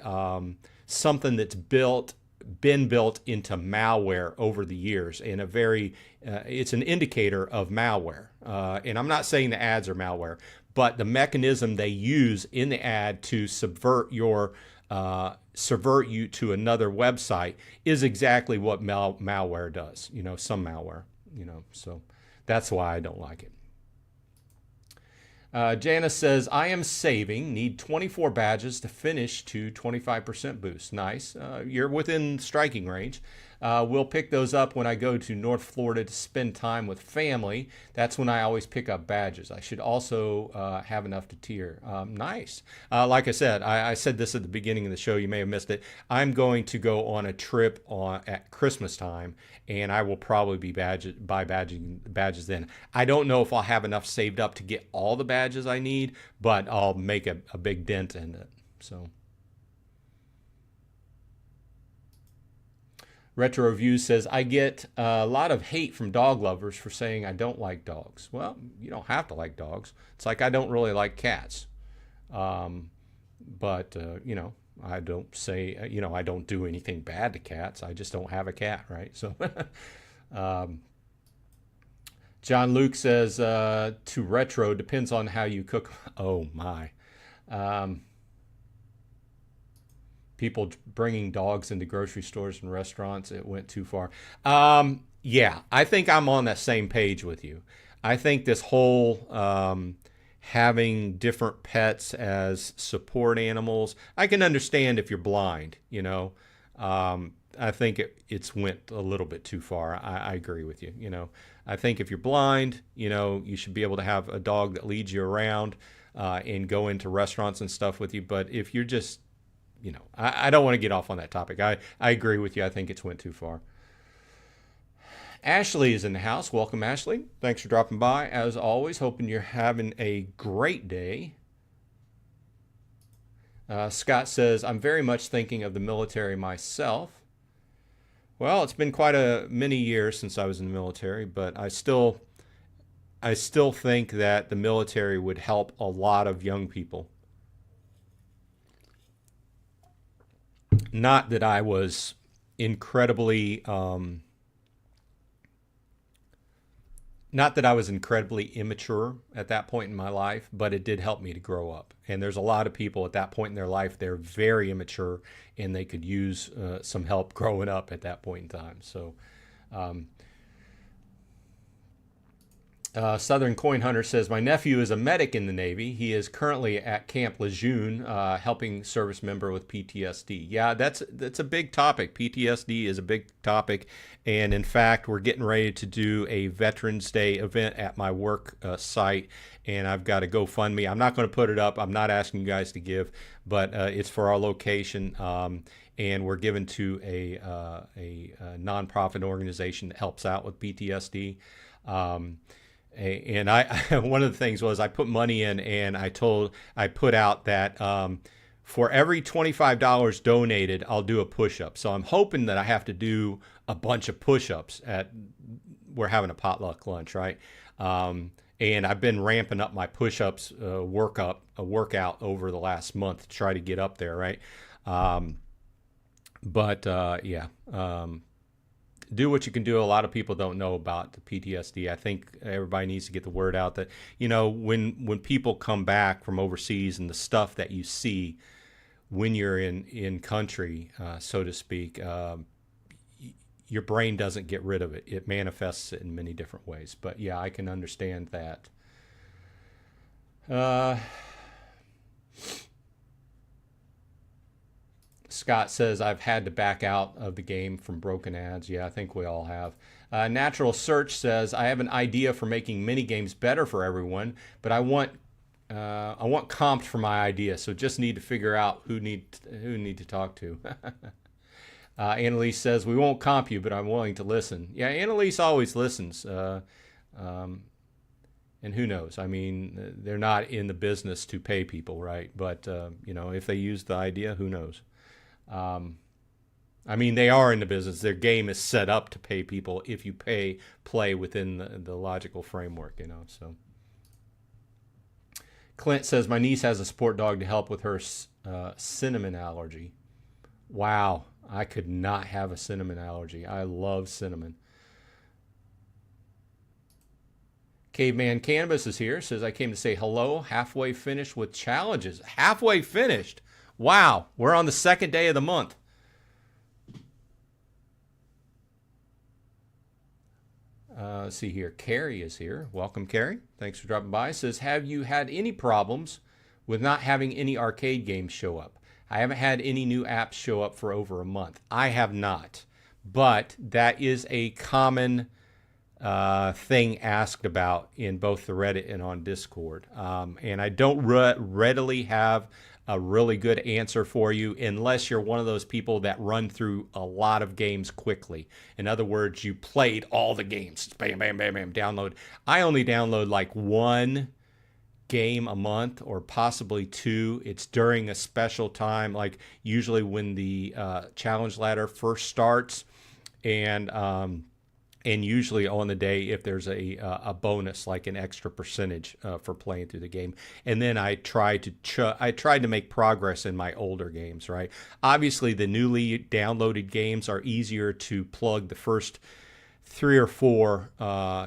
something that's been built into malware over the years, and it's an indicator of malware. And I'm not saying the ads are malware, but the mechanism they use in the ad to subvert you to another website is exactly what malware does. Some malware. So that's why I don't like it. Janice says, I am saving, need 24 badges to finish to 25% boost. Nice. You're within striking range. We'll pick those up when I go to North Florida to spend time with family. That's when I always pick up badges. I should also have enough to tier. Nice. Like I said, I said this at the beginning of the show. You may have missed it. I'm going to go on a trip at Christmas time, and I will probably be buy badges then. I don't know if I'll have enough saved up to get all the badges I need, but I'll make a big dent in it. So. Retro Review says, I get a lot of hate from dog lovers for saying I don't like dogs. Well, you don't have to like dogs. It's like I don't really like cats. But I don't say, I don't do anything bad to cats. I just don't have a cat, right? So, John Luke says, to Retro, depends on how you cook. Oh, my. People bringing dogs into grocery stores and restaurants, it went too far. Yeah, I think I'm on that same page with you. I think this whole having different pets as support animals, I can understand if you're blind, I think it's went a little bit too far. I agree with you. I think if you're blind, you should be able to have a dog that leads you around and go into restaurants and stuff with you. But if you're just, I don't want to get off on that topic. I agree with you. I think it's went too far. Ashley is in the house. Welcome, Ashley. Thanks for dropping by. As always, hoping you're having a great day. Scott says, I'm very much thinking of the military myself. Well, it's been quite a many years since I was in the military, but I still think that the military would help a lot of young people. Not that I was incredibly not that I was incredibly immature at that point in my life, but it did help me to grow up. And there's a lot of people at that point in their life, they're very immature and they could use some help growing up at that point in time. So, um, Southern Coin Hunter says, my nephew is a medic in the Navy. He is currently at Camp Lejeune, helping service member with PTSD. Yeah, that's a big topic. PTSD is a big topic. And in fact, we're getting ready to do a Veterans Day event at my work site. And I've got a GoFundMe. I'm not going to put it up. I'm not asking you guys to give, but it's for our location. And we're given to a nonprofit organization that helps out with PTSD. And I one of the things was I put money in, and I put out that for every $25 donated, I'll do a push-up. So I'm hoping that I have to do a bunch of push-ups we're having a potluck lunch, right? And I've been ramping up my push-ups workout over the last month to try to get up there, right? Yeah. Do what you can do. A lot of people don't know about the PTSD. I think everybody needs to get the word out that, when people come back from overseas and the stuff that you see when you're in country, so to speak, your brain doesn't get rid of it. It manifests it in many different ways. But yeah, I can understand that. Scott says, I've had to back out of the game from broken ads. Yeah, I think we all have. Natural Search says, I have an idea for making mini games better for everyone, but I want comped for my idea, so just need to figure out who need to talk to. Annalise says, we won't comp you, but I'm willing to listen. Yeah, Annalise always listens. And who knows? I mean, they're not in the business to pay people, right? But, if they use the idea, who knows? I mean, they are in the business. Their game is set up to pay people if you play within the logical framework, so. Clint says, my niece has a support dog to help with her cinnamon allergy. Wow, I could not have a cinnamon allergy. I love cinnamon. Caveman Cannabis is here. Says, I came to say hello. Halfway finished with challenges. Halfway finished. Wow, we're on the second day of the month. Let's see here. Carrie is here. Welcome, Carrie. Thanks for dropping by. Says, have you had any problems with not having any arcade games show up? I haven't had any new apps show up for over a month. I have not, but that is a common thing asked about in both the Reddit and on Discord. And I don't readily have a really good answer for you unless you're one of those people that run through a lot of games quickly. In other words, you played all the games. Bam, bam, bam, bam, download. I only download like one game a month or possibly two. It's during a special time, like usually when the challenge ladder first starts, and usually on the day if there's a bonus, like an extra percentage for playing through the game. And then I tried to make progress in my older games, right? Obviously, the newly downloaded games are easier to plug the first 3 or 4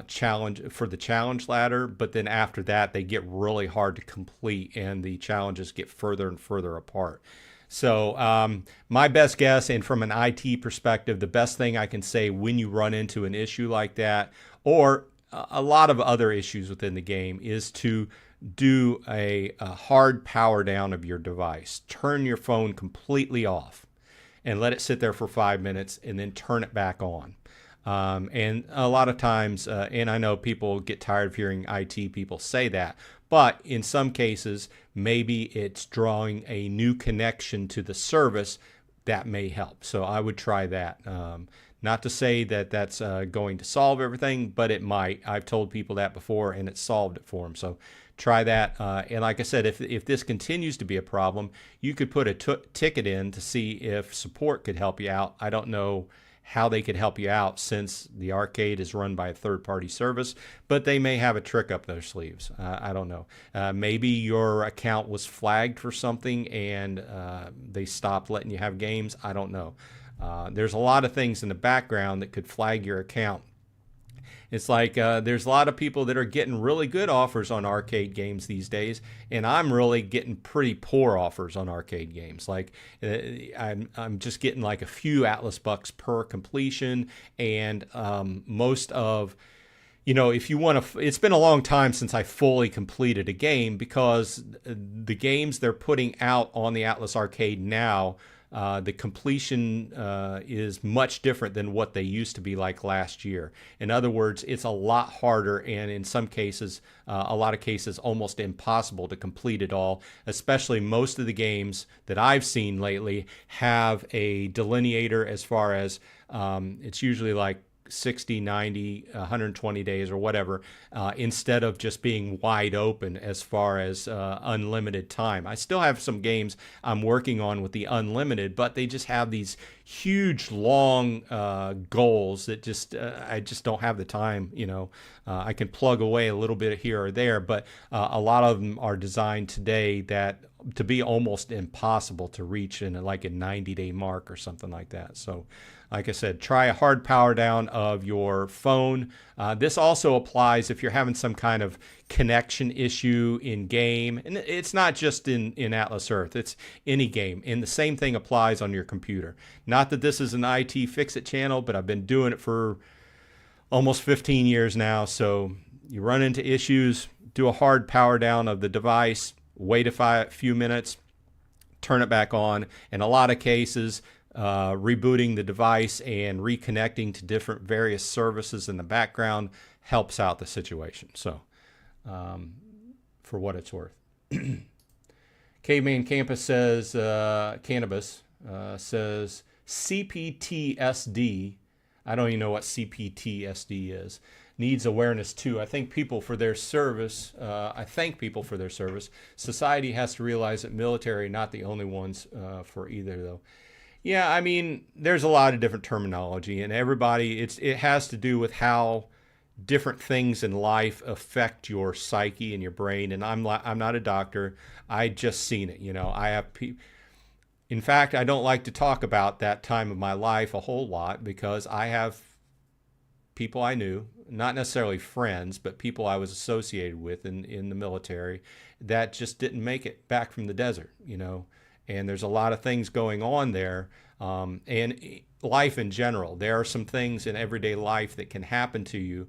challenge ladder, but then after that, they get really hard to complete, and the challenges get further and further apart. So my best guess, and from an IT perspective, the best thing I can say when you run into an issue like that, or a lot of other issues within the game, is to do a hard power down of your device. Turn your phone completely off and let it sit there for 5 minutes, and then turn it back on. And a lot of times, and I know people get tired of hearing IT people say that, but in some cases, maybe it's drawing a new connection to the service that may help. So I would try that. Not to say that that's going to solve everything, but it might. I've told people that before, and it solved it for them. So try that. And like I said, if this continues to be a problem, you could put a ticket in to see if support could help you out. I don't know how they could help you out since the arcade is run by a third-party service, but they may have a trick up their sleeves. I don't know. Maybe your account was flagged for something and they stopped letting you have games. I don't know. There's a lot of things in the background that could flag your account. It's like there's a lot of people that are getting really good offers on arcade games these days, and I'm really getting pretty poor offers on arcade games. Like I'm just getting like a few Atlas bucks per completion, and most of, if you want to, it's been a long time since I fully completed a game, because the games they're putting out on the Atlas Arcade now, the completion is much different than what they used to be like last year. In other words, it's a lot harder, and in some cases, a lot of cases, almost impossible to complete it all. Especially most of the games that I've seen lately have a delineator as far as it's usually like 60, 90, 120 days or whatever, instead of just being wide open as far as unlimited time. I still have some games I'm working on with the unlimited, but they just have these huge, long goals that just I just don't have the time. I can plug away a little bit here or there, but a lot of them are designed today to be almost impossible to reach in like a 90-day mark or something like that. So like I said, try a hard power down of your phone. This also applies if you're having some kind of connection issue in game. And it's not just in Atlas Earth, it's any game. And the same thing applies on your computer. Not that this is an IT fix-it channel, but I've been doing it for almost 15 years now. So you run into issues, do a hard power down of the device, wait a few minutes, turn it back on. In a lot of cases, rebooting the device and reconnecting to different various services in the background helps out the situation. So for what it's worth. Caveman Campus says, Cannabis says CPTSD. I don't even know what CPTSD is. Needs awareness too. I thank people for their service. Society has to realize that military not the only ones for either, though. Yeah, I mean, there's a lot of different terminology, and everybody, it has to do with how different things in life affect your psyche and your brain. And I'm not a doctor. I just seen it. I have in fact, I don't like to talk about that time of my life a whole lot, because I have people I knew, not necessarily friends, but people I was associated with in the military, that just didn't make it back from the desert, and there's a lot of things going on there, and life in general. There are some things in everyday life that can happen to you,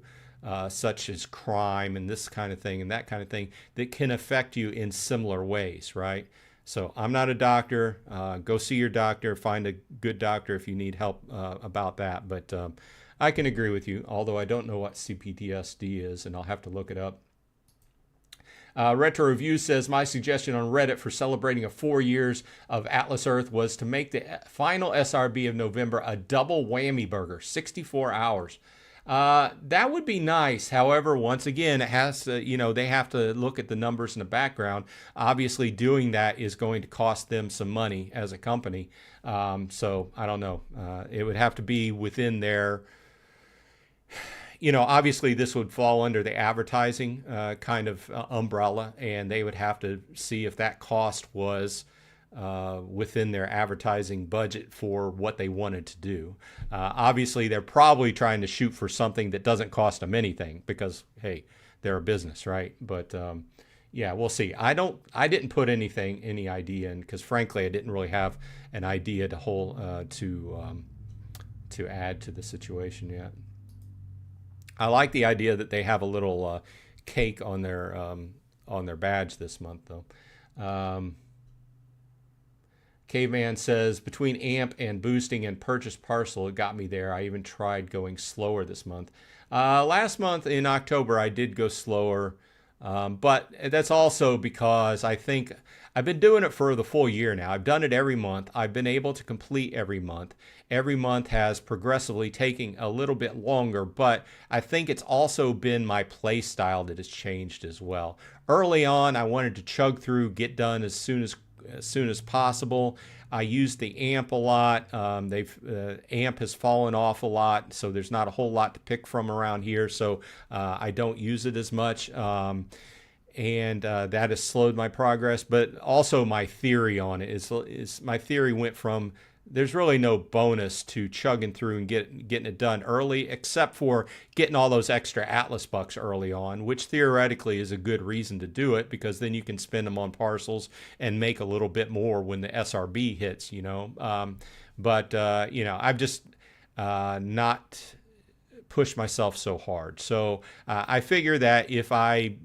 such as crime and this kind of thing and that kind of thing, that can affect you in similar ways, right? So I'm not a doctor. Go see your doctor. Find a good doctor if you need help about that. But I can agree with you, although I don't know what CPTSD is, and I'll have to look it up. Retro Review says, my suggestion on Reddit for celebrating 4 years of Atlas Earth was to make the final SRB of November a double whammy burger, 64 hours. That would be nice. However, once again, it has to, they have to look at the numbers in the background. Obviously, doing that is going to cost them some money as a company. So I don't know. It would have to be within their... obviously this would fall under the advertising kind of umbrella, and they would have to see if that cost was within their advertising budget for what they wanted to do. Obviously, they're probably trying to shoot for something that doesn't cost them anything, because, hey, they're a business, right? But yeah, we'll see. I didn't put any idea in, because frankly, I didn't really have an idea to add to the situation yet. I like the idea that they have a little cake on their badge this month, though. Caveman says, between AMP and boosting and purchase parcel, it got me there. I even tried going slower this month. Last month in October, I did go slower. But that's also because I think I've been doing it for the full year now. I've done it every month. I've been able to complete every month. Every month has progressively taken a little bit longer, but I think it's also been my play style that has changed as well. Early on, I wanted to chug through, get done as soon as possible. I use the amp a lot. Amp has fallen off a lot, so there's not a whole lot to pick from around here. So I don't use it as much, and that has slowed my progress. But also my theory on it is my theory went from there's really no bonus to chugging through and getting it done early, except for getting all those extra Atlas bucks early on, which theoretically is a good reason to do it because then you can spend them on parcels and make a little bit more when the SRB hits, but I've just not push myself so hard. So I figure that if I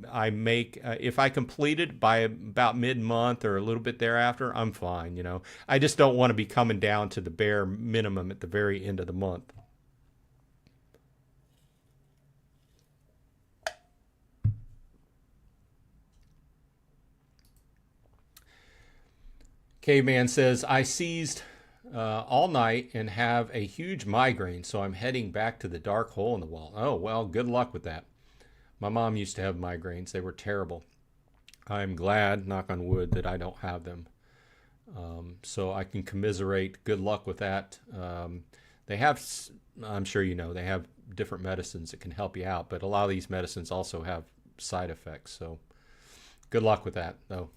complete it by about mid-month or a little bit thereafter, I'm fine. I just don't want to be coming down to the bare minimum at the very end of the month. Caveman says, I seized all night and have a huge migraine, so I'm heading back to the dark hole in the wall. Oh, well, good luck with that. My mom used to have migraines. They were terrible. I'm glad, knock on wood, that I don't have them. So I can commiserate. Good luck with that. They have, I'm sure you know, they have different medicines that can help you out, but a lot of these medicines also have side effects. So good luck with that, though.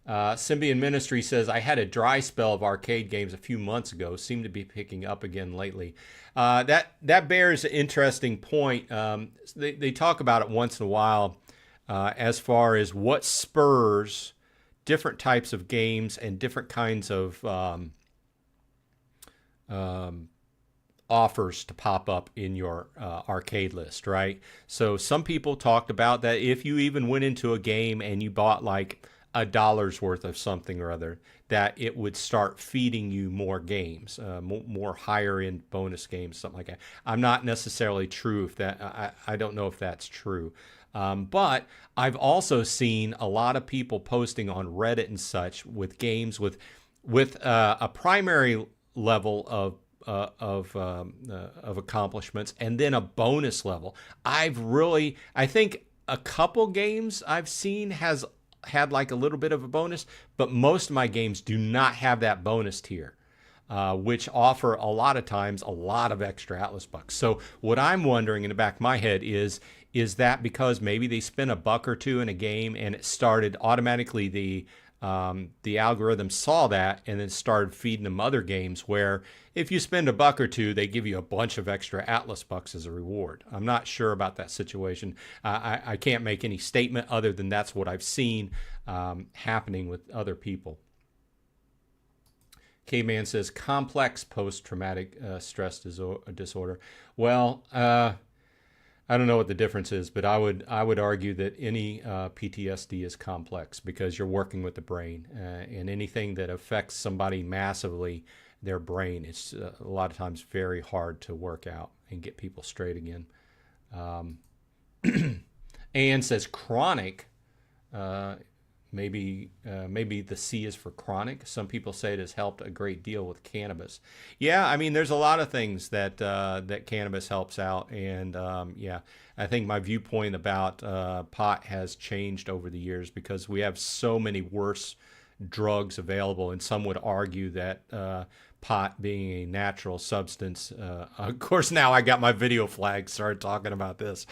Symbian Ministry says, I had a dry spell of arcade games a few months ago. Seem to be picking up again lately. That bears an interesting point. They talk about it once in a while as far as what spurs different types of games and different kinds of offers to pop up in your arcade list, right? So some people talked about that if you even went into a game and you bought like $1 worth of something or other, that it would start feeding you more games, more higher end bonus games, something like that. I'm not necessarily true if that, I don't know if that's true. But I've also seen a lot of people posting on Reddit and such with games with a primary level of accomplishments and then a bonus level. I think a couple games I've seen has had like a little bit of a bonus, but most of my games do not have that bonus tier, which offer a lot of times a lot of extra Atlas bucks. So what I'm wondering in the back of my head is that because maybe they spent $1 or $2 in a game and it started automatically the algorithm saw that and then started feeding them other games where if you spend $1 or $2, they give you a bunch of extra Atlas bucks as a reward. I'm not sure about that situation. I can't make any statement other than that's what I've seen happening with other people. K-Man says complex post-traumatic stress disorder. Well, I don't know what the difference is, but I would argue that any PTSD is complex because you're working with the brain, and anything that affects somebody massively, their brain, it's a lot of times very hard to work out and get people straight again. Anne says chronic. Maybe the C is for chronic. Some people say it has helped a great deal with cannabis. Yeah, I mean, there's a lot of things that cannabis helps out, and yeah, I think my viewpoint about pot has changed over the years because we have so many worse drugs available, and some would argue that pot being a natural substance, of course now I got my video flag started talking about this,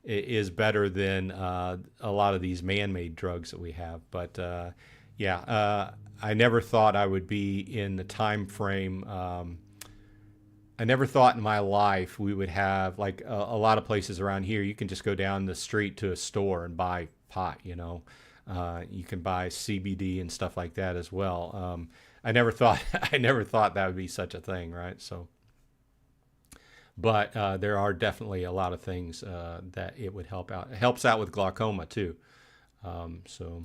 is better than a lot of these man-made drugs that we have. But yeah, I never thought I would be in the time frame. I never thought in my life we would have, like a lot of places around here, you can just go down the street to a store and buy pot, you can buy CBD and stuff like that as well. I never thought that would be such a thing, right? So, but there are definitely a lot of things that it would help out. It helps out with glaucoma too. So,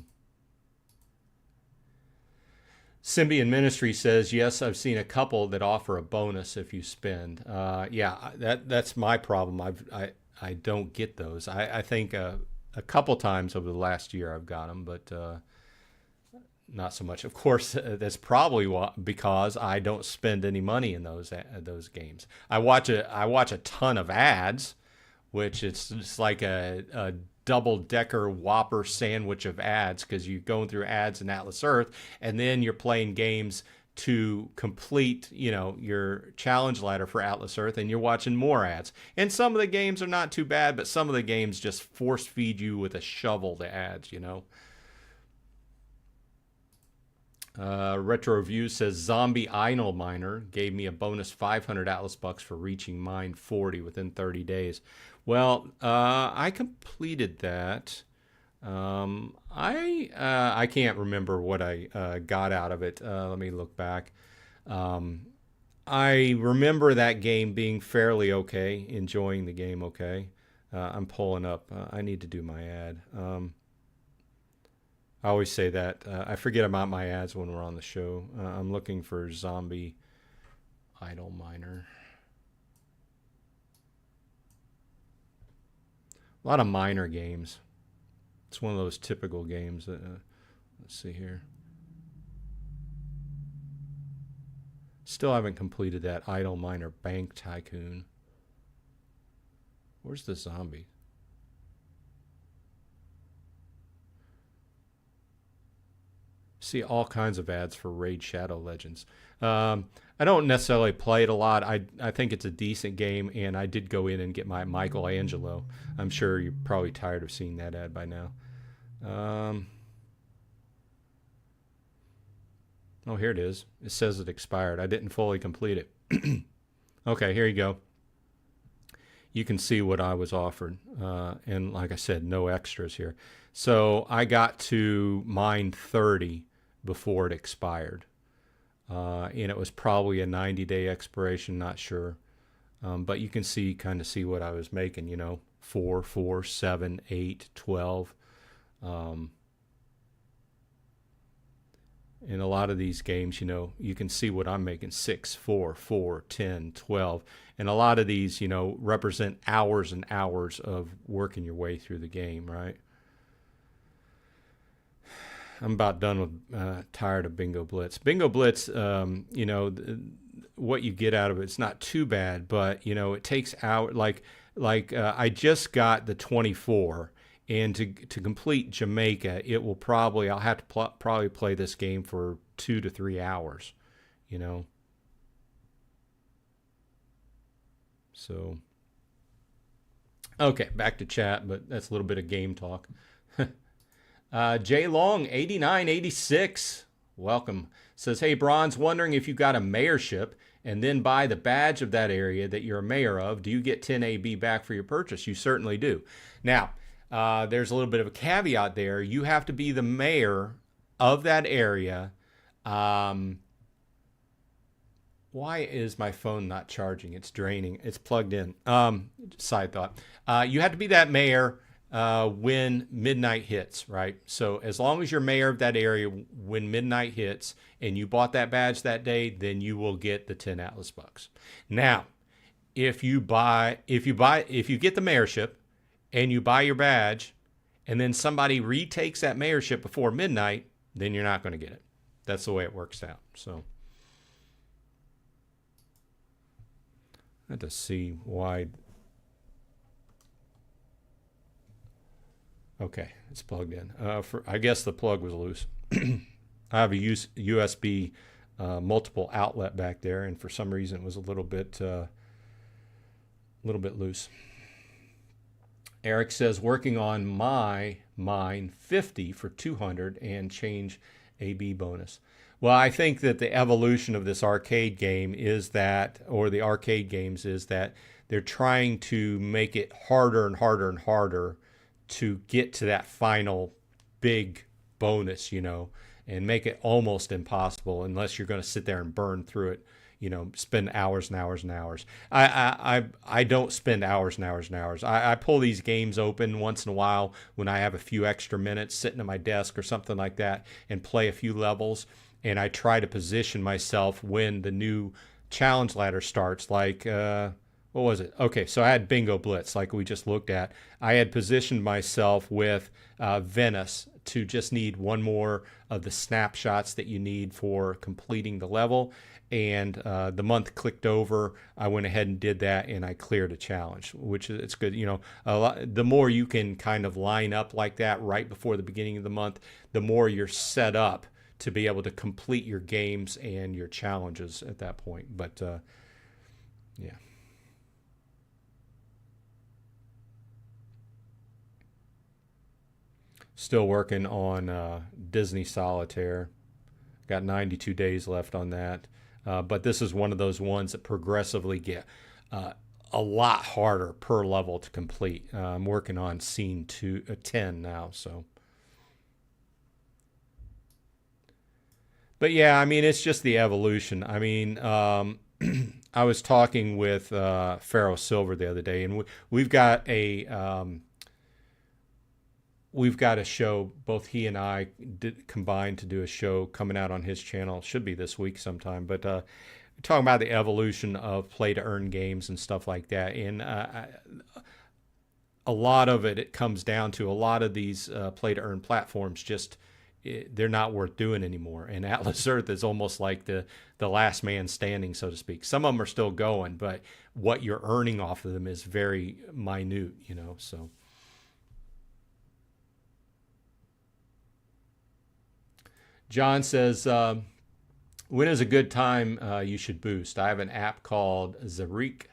Symbian Ministry says, yes, I've seen a couple that offer a bonus if you spend. Yeah, that's my problem. I don't get those. I think a couple times over the last year I've got them, but not so much. Of course, that's probably because I don't spend any money in those games. I watch a ton of ads, which it's just like a double decker Whopper sandwich of ads, because you're going through ads in Atlas Earth, and then you're playing games to complete, your challenge ladder for Atlas Earth, and you're watching more ads. And some of the games are not too bad, but some of the games just force feed you with a shovel the ads. Retro Review says Zombie Idle Miner gave me a bonus 500 Atlas bucks for reaching mine 40 within 30 days. Well, I completed that. I can't remember what I got out of it. Let me look back. I remember that game being fairly okay, enjoying the game okay. I'm pulling up. I need to do my ad. I always say that. I forget about my ads when we're on the show. I'm looking for Zombie Idle Miner. A lot of miner games. It's one of those typical games. Let's see here. Still haven't completed that Idle Miner Bank Tycoon. Where's the zombie? See all kinds of ads for Raid Shadow Legends. I don't necessarily play it a lot. I think it's a decent game, and I did go in and get my Michelangelo. I'm sure you're probably tired of seeing that ad by now. Oh, here it is. It says it expired. I didn't fully complete it. Okay, here you go. You can see what I was offered. And like I said, no extras here. So I got to mine 30 before it expired. And it was probably a 90-day expiration, not sure. But you can kind of see what I was making, 4, 4, 7, 8, 12. In a lot of these games, you can see what I'm making, 6, 4, 4, 10, 12. And a lot of these, represent hours and hours of working your way through the game, right? I'm about done with, tired of Bingo Blitz. Bingo Blitz, what you get out of it, it's not too bad, but, it takes hours. I just got the 24. And to complete Jamaica, I'll have to probably play this game for 2 to 3 hours, So, okay, back to chat, but that's a little bit of game talk. J Long 8986, welcome. Says, hey Bronze, wondering if you got a mayorship and then buy the badge of that area that you're a mayor of. Do you get 10 AB back for your purchase? You certainly do. Now, there's a little bit of a caveat there. You have to be the mayor of that area. Why is my phone not charging? It's draining. It's plugged in. Side thought. You have to be that mayor when midnight hits, right? So as long as you're mayor of that area when midnight hits and you bought that badge that day, then you will get the 10 Atlas bucks. Now, if you get the mayorship and you buy your badge, and then somebody retakes that mayorship before midnight, then you're not going to get it. That's the way it works out. So I had to see why. Okay, it's plugged in. I guess the plug was loose. I have a USB multiple outlet back there, and for some reason it was a little bit loose. Eric says, working on my mine 50 for 200 and change AB bonus. Well, I think that the evolution of this arcade game is that, or the arcade games is that they're trying to make it harder and harder and harder to get to that final big bonus, and make it almost impossible unless you're going to sit there and burn through it. Spend hours and hours and hours. I don't spend hours and hours and hours. I pull these games open once in a while when I have a few extra minutes sitting at my desk or something like that and play a few levels. And I try to position myself when the new challenge ladder starts. Like, what was it? Okay, so I had Bingo Blitz, like we just looked at. I had positioned myself with Venice to just need one more of the snapshots that you need for completing the level. And the month clicked over. I went ahead and did that, and I cleared a challenge, which is it's good. You know, the more you can kind of line up like that right before the beginning of the month, the more you're set up to be able to complete your games and your challenges at that point. But yeah. Still working on Disney Solitaire. Got 92 days left on that. But this is one of those ones that progressively get a lot harder per level to complete. I'm working on scene 10 now, so. But yeah, I mean, it's just the evolution. I mean, I was talking with Pharaoh Silver the other day, and we've got a we've got a show. Both he and I combined to do a show coming out on his channel. Should be this week sometime. But talking about the evolution of play to earn games and stuff like that, and a lot of it comes down to a lot of these play to earn platforms just they're not worth doing anymore. And Atlas Earth is almost like the last man standing, so to speak. Some of them are still going, but what you're earning off of them is very minute, you know. So John says, when is a good time you should boost? I have an app called Zarik.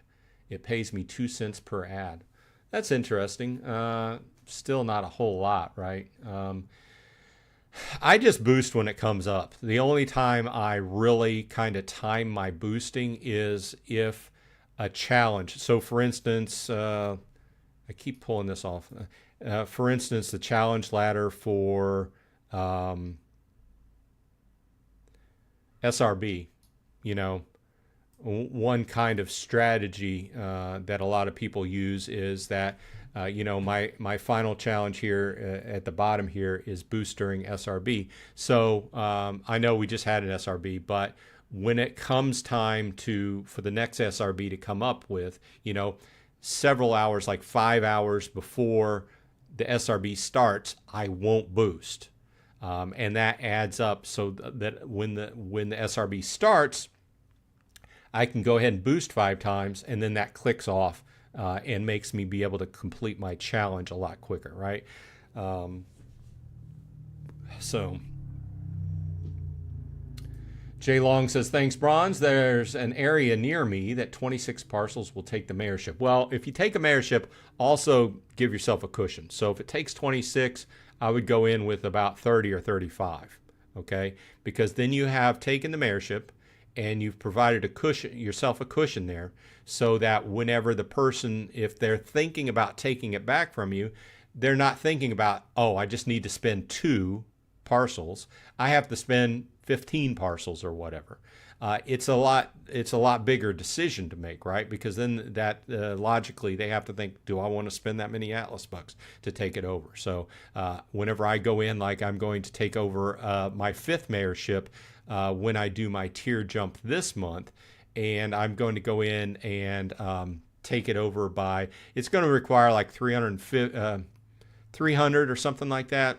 It pays me 2 cents per ad. That's interesting. Still not a whole lot, right? I just boost when it comes up. The only time I really kind of time my boosting is if a challenge. So for instance, I keep pulling this off. For instance, the challenge ladder for SRB, you know, one kind of strategy that a lot of people use is that, you know, my final challenge here at the bottom here is boost during SRB. So I know we just had an SRB, but when it comes time for the next SRB to come up with, you know, several hours, like 5 hours before the SRB starts, I won't boost. And that adds up so that when the SRB starts, I can go ahead and boost 5 times, and then that clicks off and makes me be able to complete my challenge a lot quicker, right? So Jay Long says, thanks, Bronze. There's an area near me that 26 parcels will take the mayorship. Well, if you take a mayorship, also give yourself a cushion. So if it takes 26, I would go in with about 30 or 35, okay? Because then you have taken the mayorship and you've provided yourself a cushion there so that whenever the person, if they're thinking about taking it back from you, they're not thinking about, oh, I just need to spend 2 parcels. I have to spend 15 parcels or whatever. It's a lot bigger decision to make, right? Because then that logically they have to think, do I want to spend that many Atlas bucks to take it over? So whenever I go in, like I'm going to take over my 5th mayorship when I do my tier jump this month, and I'm going to go in and take it over by, it's going to require like 300 or something like that.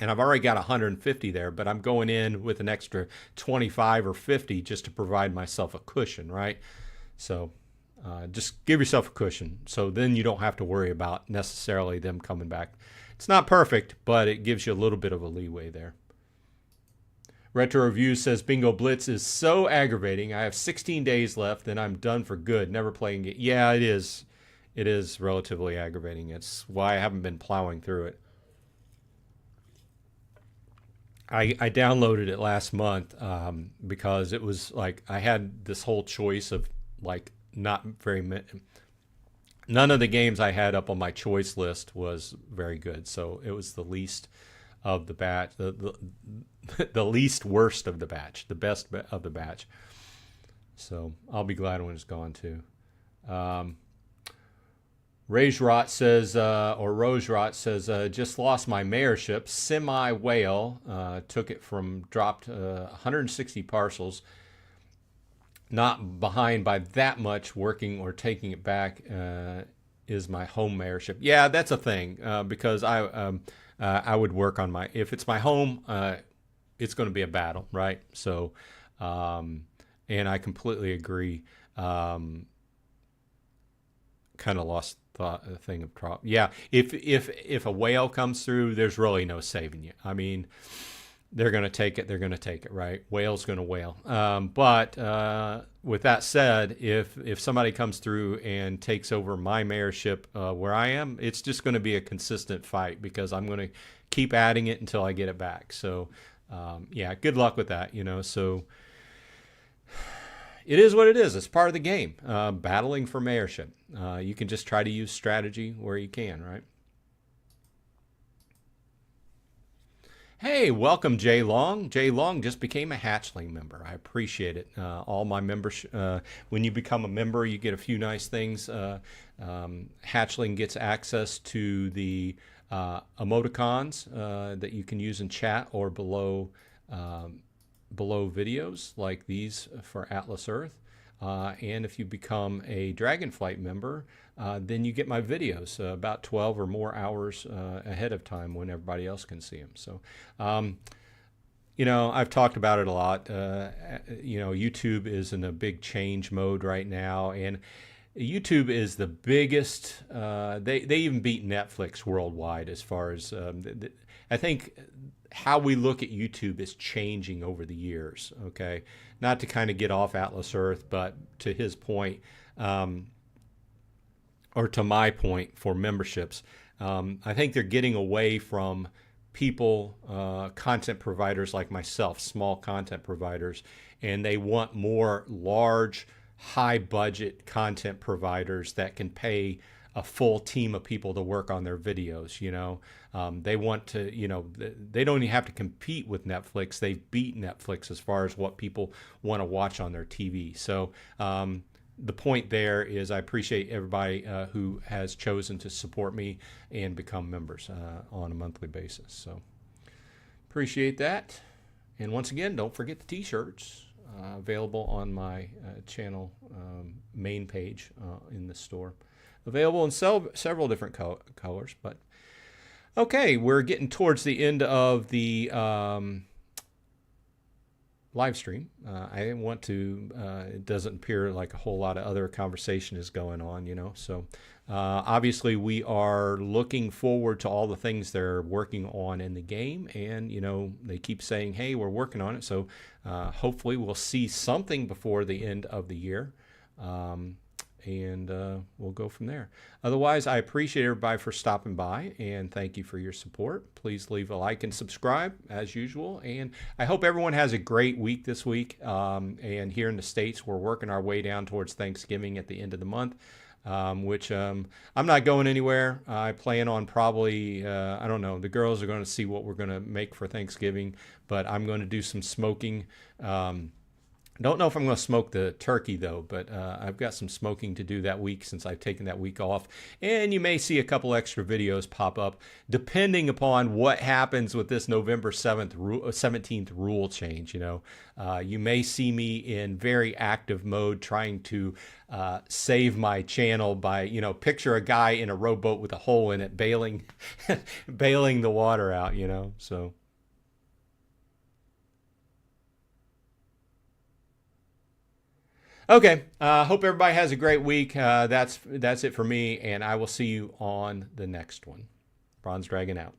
And I've already got 150 there, but I'm going in with an extra 25 or 50 just to provide myself a cushion, right? So just give yourself a cushion. So then you don't have to worry about necessarily them coming back. It's not perfect, but it gives you a little bit of a leeway there. Retro Review says, Bingo Blitz is so aggravating. I have 16 days left, then I'm done for good. Never playing it. Yeah, it is. It is relatively aggravating. It's why I haven't been plowing through it. I downloaded it last month because it was like I had this whole choice of like not very many. None of the games I had up on my choice list was very good, so it was the least of the batch, the least worst of the batch, the best of the batch. So I'll be glad when it's gone too. Rajrot says, or Roserot says, just lost my mayorship. Semi Whale took it from, dropped 160 parcels. not behind by that much working or taking it back is my home mayorship. Yeah, that's a thing because I would work on my, if it's my home, it's going to be a battle, right? So, and I completely agree. Kind of lost the thing of drop. Yeah, if a whale comes through, there's really no saving you. I mean, they're going to take it. They're going to take it, right? Whale's going to whale. But with that said, if somebody comes through and takes over my mayorship where I am, it's just going to be a consistent fight because I'm going to keep adding it until I get it back. So, yeah, good luck with that. So it is what it is. It's part of the game. Battling for mayorship. You can just try to use strategy where you can, right? Hey, welcome, Jay Long. Jay Long just became a Hatchling member. I appreciate it. All my members, when you become a member, you get a few nice things. Hatchling gets access to the emoticons that you can use in chat or below videos like these for Atlas Earth. And if you become a Dragonflight member, then you get my videos about 12 or more hours ahead of time when everybody else can see them. So, I've talked about it a lot. YouTube is in a big change mode right now, and YouTube is the biggest. They even beat Netflix worldwide as far as I think how we look at YouTube is changing over the years. Okay, not to kind of get off Atlas Earth, but to his point, or to my point for memberships, I think they're getting away from people, content providers like myself, small content providers, and they want more large, high budget content providers that can pay a full team of people to work on their videos. They want to, they don't even have to compete with Netflix. They beat Netflix as far as what people want to watch on their TV. So the point there is I appreciate everybody who has chosen to support me and become members on a monthly basis. So appreciate that. And once again, don't forget the t-shirts available on my channel main page in the store. Available in several different colors. But okay, we're getting towards the end of the live stream. I didn't want to, it doesn't appear like a whole lot of other conversation is going on, so obviously we are looking forward to all the things they're working on in the game, and they keep saying, hey, we're working on it, so hopefully we'll see something before the end of the year. And we'll go from there. Otherwise, I appreciate everybody for stopping by, and thank you for your support. Please leave a like and subscribe as usual. And I hope everyone has a great week this week. And here in the States, we're working our way down towards Thanksgiving at the end of the month, which I'm not going anywhere. I plan on probably, I don't know, the girls are going to see what we're going to make for Thanksgiving, but I'm going to do some smoking. Don't know if I'm going to smoke the turkey, though, but I've got some smoking to do that week since I've taken that week off. And you may see a couple extra videos pop up, depending upon what happens with this November 17th rule change. You may see me in very active mode trying to save my channel by, picture a guy in a rowboat with a hole in it, bailing the water out, so... Okay, hope everybody has a great week. That's it for me, and I will see you on the next one. Bronze Dragon out.